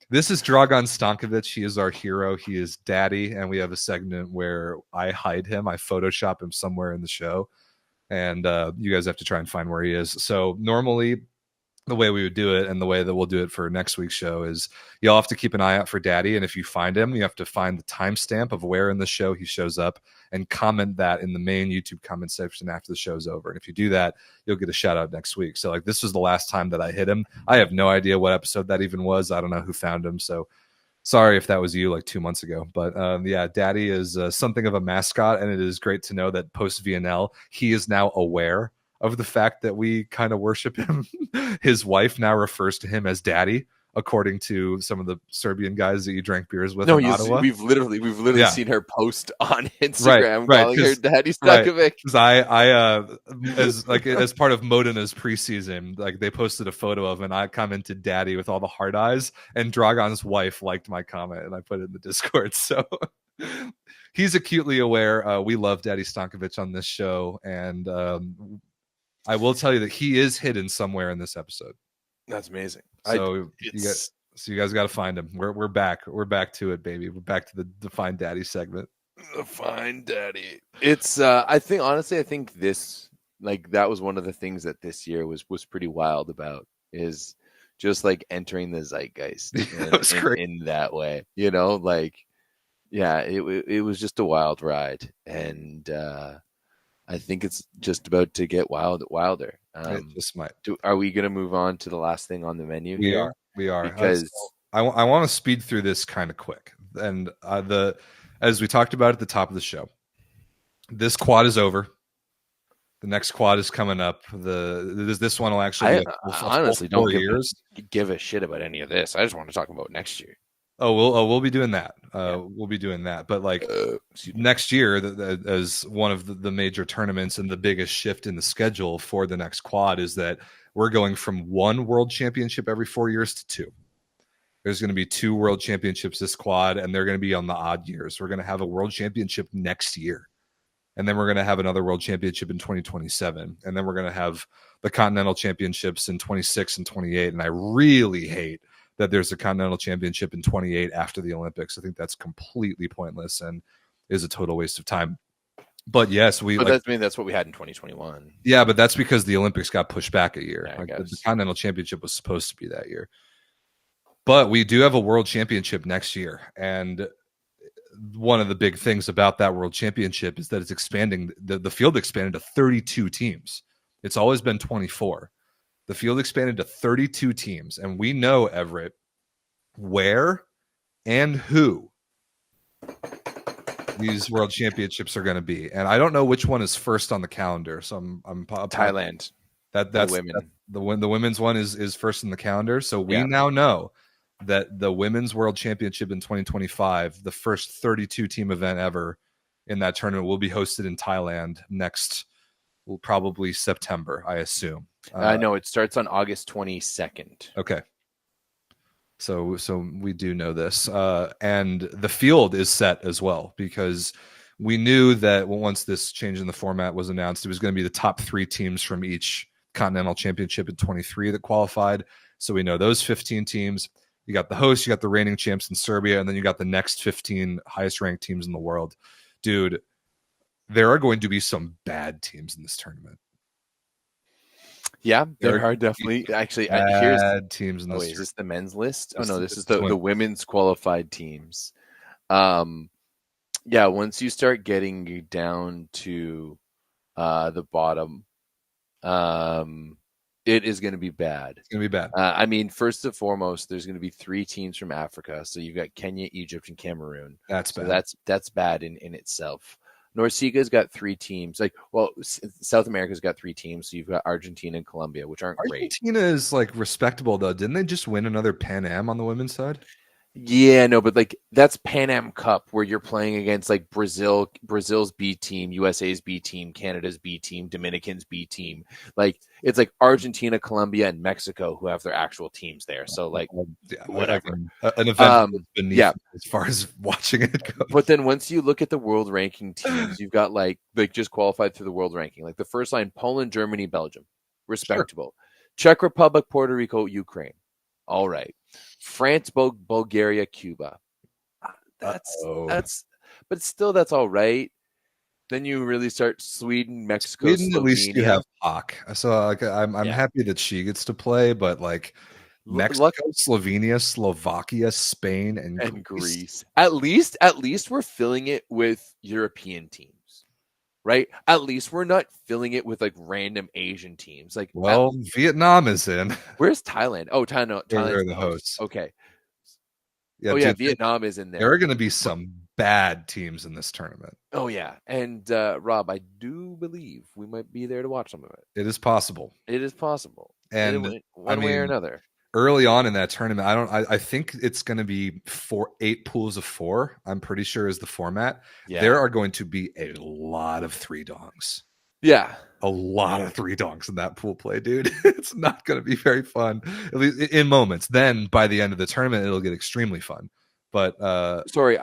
This is Dragan Stankovic. He is our hero. He is Daddy, and we have a segment where I hide him. I Photoshop him somewhere in the show, and you guys have to try and find where he is. So normally the way we would do it and the way that we'll do it for next week's show is you'll have to keep an eye out for Daddy. And if you find him, you have to find the timestamp of where in the show he shows up and comment that in the main YouTube comment section after the show's over. And if you do that, you'll get a shout out next week. So like, this was the last time that I hit him. I have no idea what episode that even was. I don't know who found him. So sorry if that was you like 2 months ago, but yeah, Daddy is something of a mascot. And it is great to know that post VNL, he is now aware of the fact that we kind of worship him. His wife now refers to him as Daddy, according to some of the Serbian guys that you drank beers with in Ottawa. We've literally seen her post on Instagram calling her Daddy Stankovic. Right. As part of Modena's preseason, like they posted a photo of him and I commented Daddy with all the heart eyes, and Dragan's wife liked my comment and I put it in the Discord. So he's acutely aware. We love Daddy Stankovic on this show, and I will tell you that he is hidden somewhere in this episode. That's amazing. So you guys got to find him. We're back. We're back to it, baby. We're back to the Define Daddy segment. Define Daddy. It's I think this, like, that was one of the things that this year was pretty wild about, is just like entering the zeitgeist That was great. in that way, like, yeah, it was just a wild ride. And I think it's just about to get wilder. It just might. Are we going to move on to the last thing on the menu We here? We are. Because I want to speed through this kind of quick. And as we talked about at the top of the show, this quad is over. The next quad is coming up. This one will actually be I honestly don't give a shit about any of this. I just want to talk about next year. We'll be doing that. We'll be doing that. But like next year, as one of the major tournaments and the biggest shift in the schedule for the next quad is that we're going from one world championship every 4 years to two. There's going to be 2 world championships this quad, and they're going to be on the odd years. We're going to have a world championship next year. And then we're going to have another world championship in 2027. And then we're going to have the continental championships in 26 and 28. And I really hate that there's a continental championship in 28 after the Olympics. I think that's completely pointless and is a total waste of time. But yes, that's what we had in 2021. Yeah, but that's because the Olympics got pushed back a year. Yeah, the continental championship was supposed to be that year. But we do have a world championship next year. And one of the big things about that world championship is that it's expanding. The field expanded to 32 teams. It's always been 24. The field expanded to 32 teams. And we know, Everett, where and who these world championships are going to be. And I don't know which one is first on the calendar. So I'm Thailand. That's the women. The women's one is first in the calendar. So we now know that the women's world championship in 2025, the first 32 team event ever in that tournament, will be hosted in Thailand probably September, I assume. No, it starts on August 22nd. Okay. So we do know this. And the field is set as well, because we knew that once this change in the format was announced, it was going to be the top 3 teams from each continental championship in 23 that qualified. So we know those 15 teams. You got the host, you got the reigning champs in Serbia, and then you got the next 15 highest ranked teams in the world. Dude, there are going to be some bad teams in this tournament. Yeah, there are definitely. Actually, bad teams in this. Is this the men's list? Oh no, this is the women's qualified teams. Yeah, once you start getting down to the bottom, it is going to be bad. It's going to be bad. I mean, first and foremost, there's going to be 3 teams from Africa. So you've got Kenya, Egypt, and Cameroon. That's bad. So that's bad in itself. Norsega's got 3 teams. South America's got 3 teams. So you've got Argentina and Colombia, which aren't great. Argentina is respectable though. Didn't they just win another Pan Am on the women's side? Yeah, no, but that's Pan Am Cup where you're playing against Brazil's B team, USA's B team, Canada's B team, Dominican's B team. It's Argentina, Colombia, and Mexico who have their actual teams there. So whatever. An event beneath as far as watching it goes. But then once you look at the world ranking teams, you've got just qualified through the world ranking. The first line: Poland, Germany, Belgium, respectable. Sure. Czech Republic, Puerto Rico, Ukraine. All right. France, Bulgaria, Cuba. But still, that's all right. Then you really start Sweden, Mexico, Slovenia. At least you have Hawk. So I'm happy that she gets to play, but Mexico, Slovenia, Slovakia, Spain, and Greece. At least we're filling it with European teams. Right? At least we're not filling it with random Asian teams. Vietnam is in. Where's Thailand? Oh, Thailand's the hosts. Okay. Yeah, Vietnam is in there. There are going to be some bad teams in this tournament. Oh yeah, and Rob, I do believe we might be there to watch some of it. It is possible. And one way or another. Early on in that tournament, I think it's going to be 8 pools of 4. I'm pretty sure is the format. Yeah. There are going to be a lot of 3 dongs. Yeah. A lot of 3 dongs in that pool play, dude. It's not going to be very fun, at least in moments. Then by the end of the tournament, it'll get extremely fun. But sorry,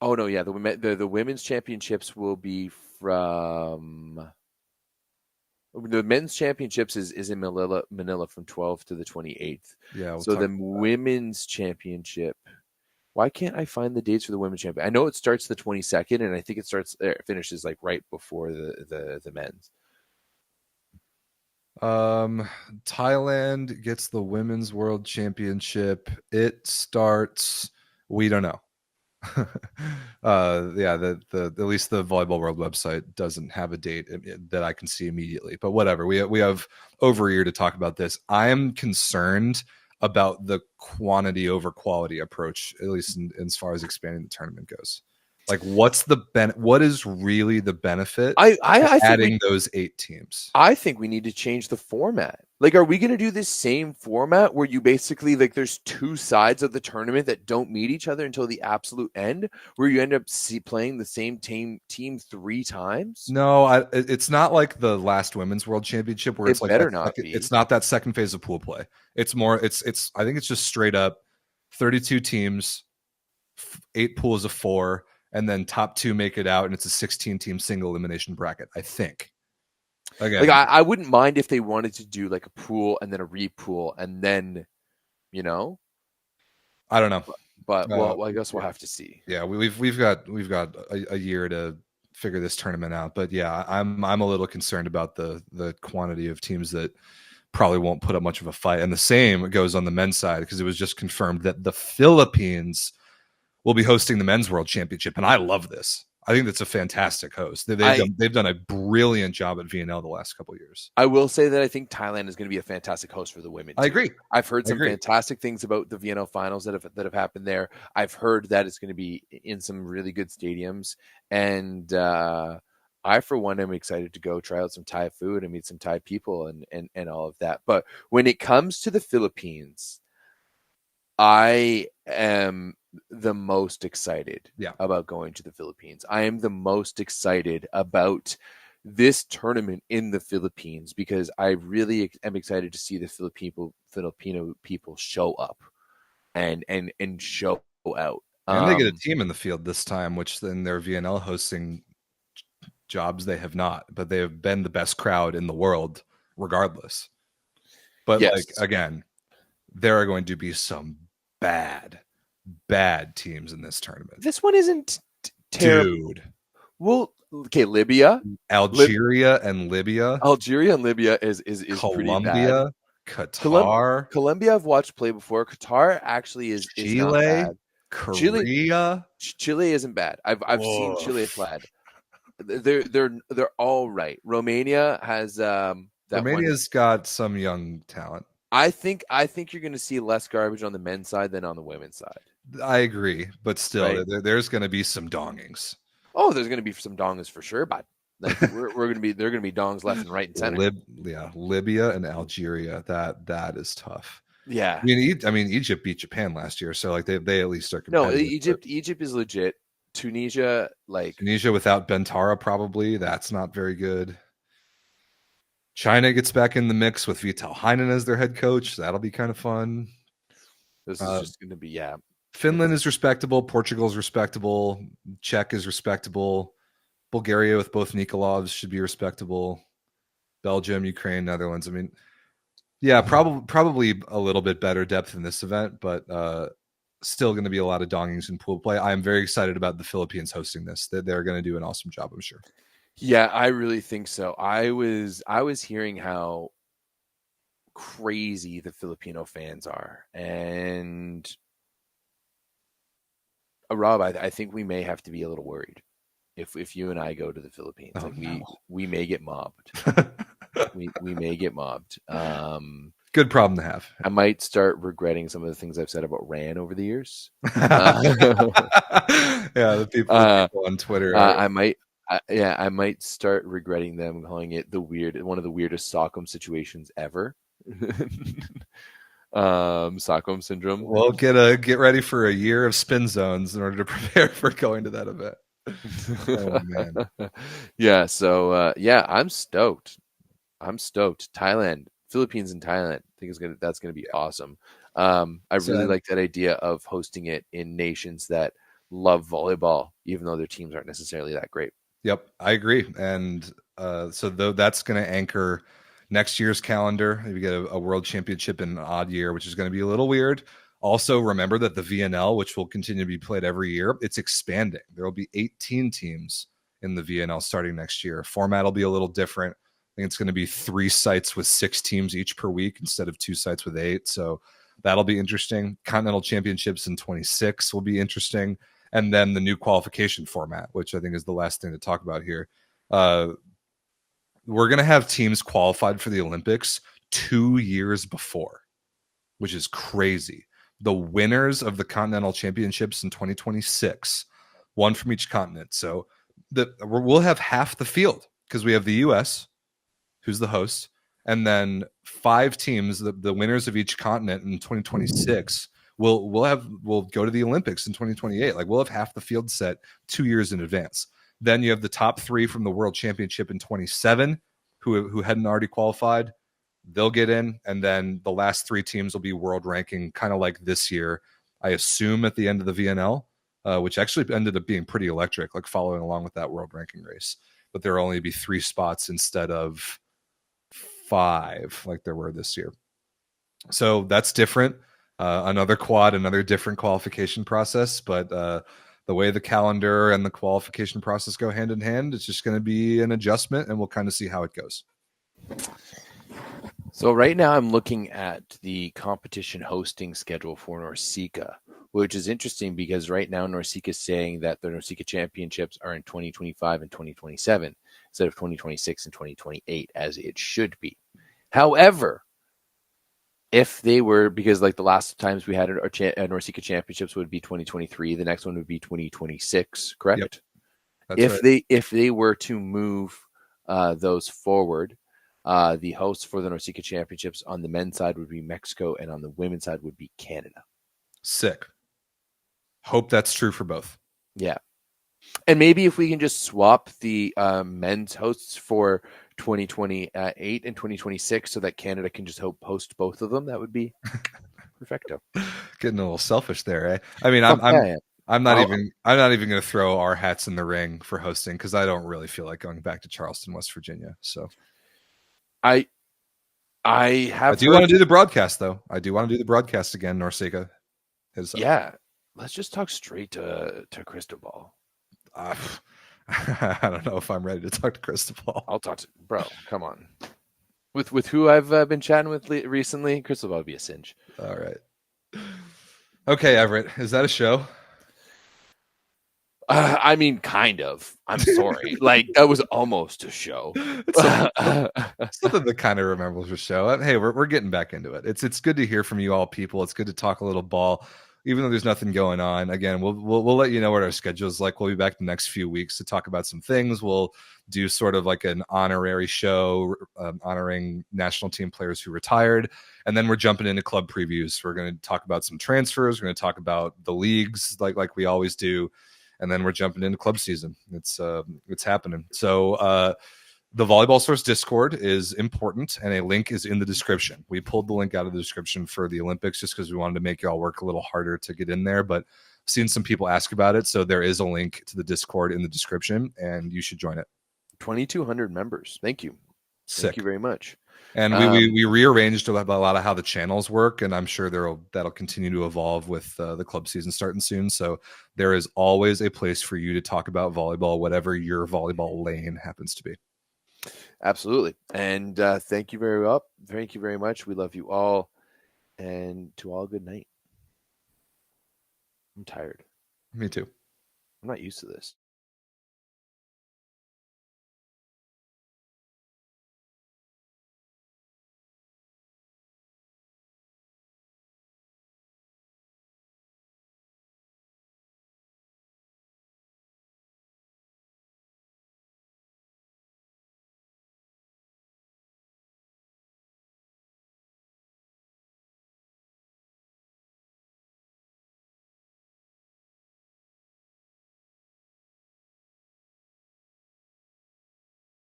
oh no, yeah, the women's championships will be from. The men's championships is in Manila from 12th to the 28th. Yeah. So the women's championship. Why can't I find the dates for the women's championship? I know it starts the 22nd, and I think it finishes right before the men's. Thailand gets the Women's World Championship. It starts. We don't know. Yeah, the at least the Volleyball World website doesn't have a date that I can see immediately. But whatever, we have over a year to talk about this. I am concerned about the quantity over quality approach, at least as far as expanding the tournament goes. Like, what's the what is really the benefit I of think adding those 8 teams? I think we need to change the format. Like, are we going to do this same format where you basically, like, there's 2 sides of the tournament that don't meet each other until the absolute end, where you end up playing the same team 3 times? No, it's not like the last Women's World Championship where It it's like better that not second, be. it's not that second phase of pool play. It's more, it's I think it's just straight up 32 teams, 8 pools of 4, and then top 2 make it out, and it's a 16-team single elimination bracket, I think. Again, Like, I wouldn't mind if they wanted to do like a pool and then a repool and then, you know, I don't know. but well, I guess we'll have to see. Yeah, we've got a year to figure this tournament out. But yeah, I'm a little concerned about the quantity of teams that probably won't put up much of a fight. And the same goes on the men's side, because it was just confirmed that the Philippines will be hosting the Men's World Championship, and I love this. I think that's a fantastic host. They've done a brilliant job at VNL the last couple of years. I will say that I think Thailand is going to be a fantastic host for the women. I agree. I've heard some fantastic things about the VNL finals that have happened there. I've heard that it's going to be in some really good stadiums, and I, for one, am excited to go try out some Thai food and meet some Thai people and all of that. But when it comes to the Philippines, I am the most excited about going to the Philippines. I am the most excited about this tournament in the Philippines because I really am excited to see the Filipino people show up and show out. And they get a team in the field this time, which in their VNL hosting jobs they have not, but they have been the best crowd in the world regardless. But like, again, there are going to be some bad teams in this tournament. This one isn't terrible. Dude. Well, okay, Libya. Algeria and Libya is Colombia, Qatar. Colombia I've watched play before. Qatar actually is not bad. Korea. Chile isn't bad. I've seen Chile played. They're all right. Romania has Romania's got some young talent. I think you're going to see less garbage on the men's side than on the women's side. I agree, but still, there's going to be some dongings. Oh, there's going to be some dongs for sure, but like, they're going to be dongs left and right and center. Libya and Algeria. That is tough. Yeah, I mean, Egypt beat Japan last year, so like they at least are competitive. No, Egypt is legit. Tunisia without Bentara, probably that's not very good. China gets back in the mix with Vital Heinen as their head coach. That'll be kind of fun. This is just going to be, Finland is respectable. Portugal is respectable. Czech is respectable. Bulgaria with both Nikolovs should be respectable. Belgium, Ukraine, Netherlands. I mean, yeah, probably a little bit better depth in this event, but still going to be a lot of dongings in pool play. I am very excited about the Philippines hosting this. They're going to do an awesome job, I'm sure. Yeah, I really think so. I was hearing how crazy the Filipino fans are, and Rob, I think we may have to be a little worried if you and I go to the Philippines. We may get mobbed. we may get mobbed. Good problem to have. I might start regretting some of the things I've said about Ran over the years. The people on Twitter. I might start regretting them calling it one of the weirdest Stockholm situations ever. Stockholm syndrome. Well, get ready for a year of spin zones in order to prepare for going to that event. Oh man. Yeah. So I'm stoked. Thailand, Philippines, and Thailand. I think that's gonna be awesome. I really like that idea of hosting it in nations that love volleyball, even though their teams aren't necessarily that great. Yep, I agree. And so that's going to anchor next year's calendar. You get a world championship in an odd year, which is going to be a little weird. Also, remember that the VNL, which will continue to be played every year, it's expanding. There will be 18 teams in the VNL starting next year. Format will be a little different. think it's going to be 3 sites with 6 teams each per week instead of 2 sites with 8. So that'll be interesting. Continental Championships in 26 will be interesting. And then the new qualification format, which I think is the last thing to talk about here. We're going to have teams qualified for the Olympics 2 years before, which is crazy. The winners of the Continental Championships in 2026, one from each continent. So we'll have half the field because we have the U.S., who's the host, and then 5 teams, the winners of each continent in 2026 will go to the Olympics in 2028. Like, we'll have half the field set 2 years in advance. Then you have the top 3 from the World Championship in 27 who hadn't already qualified. They'll get in, and then the last 3 teams will be world ranking, kind of like this year, I assume, at the end of the VNL, which actually ended up being pretty electric, like following along with that world ranking race. But there will only be 3 spots instead of 5 like there were this year. So that's different. Another quad, another different qualification process, but the way the calendar and the qualification process go hand in hand, it's just going to be an adjustment, and we'll kind of see how it goes. So right now I'm looking at the competition hosting schedule for NORCECA, which is interesting because right now NORCECA is saying that the NORCECA championships are in 2025 and 2027 instead of 2026 and 2028 as it should be. However, if they were, because like the last times we had our NORCECA championships would be 2023, the next one would be 2026, correct? Yep. That's right. If they were to move those forward, the hosts for the NORCECA championships on the men's side would be Mexico, and on the women's side would be Canada. Sick. Hope that's true for both. Yeah. And maybe if we can just swap the men's hosts for 2028 and 2026 so that Canada can just host both of them, that would be perfecto. Getting a little selfish there, eh? I mean, I'm not even going to throw our hats in the ring for hosting because I don't really feel like going back to Charleston, West Virginia. So I do want to do the broadcast, though. I do want to do the broadcast again, NORCECA. Yeah. Let's just talk straight to Cristobal. I don't know if I'm ready to talk to Cristobal. I'll talk to bro. Come on. With who I've been chatting with recently, Cristobal would be a cinch. All right. Okay, Everett. Is that a show? I mean, kind of. I'm sorry. Like, that was almost a show. It's something that kind of remembles a show. Hey, we're getting back into it. It's good to hear from you all, people. It's good to talk a little ball, even though there's nothing going on. Again, we'll let you know what our schedule is like. We'll be back the next few weeks to talk about some things. We'll do sort of like an honorary show honoring national team players who retired, and then we're jumping into club previews. We're going to talk about some transfers. We're going to talk about the leagues, like we always do. And then we're jumping into club season. It's happening. So the Volleyball Source Discord is important, and a link is in the description. We pulled the link out of the description for the Olympics just because we wanted to make y'all work a little harder to get in there. But I've seen some people ask about it, so there is a link to the Discord in the description, and you should join it. 2,200 members. Thank you. Sick. Thank you very much. And we rearranged a lot of how the channels work, and I'm sure that'll continue to evolve with the club season starting soon. So there is always a place for you to talk about volleyball, whatever your volleyball lane happens to be. Absolutely. And thank you very much. We love you all, and to all, good night. I'm tired. Me too. I'm not used to this.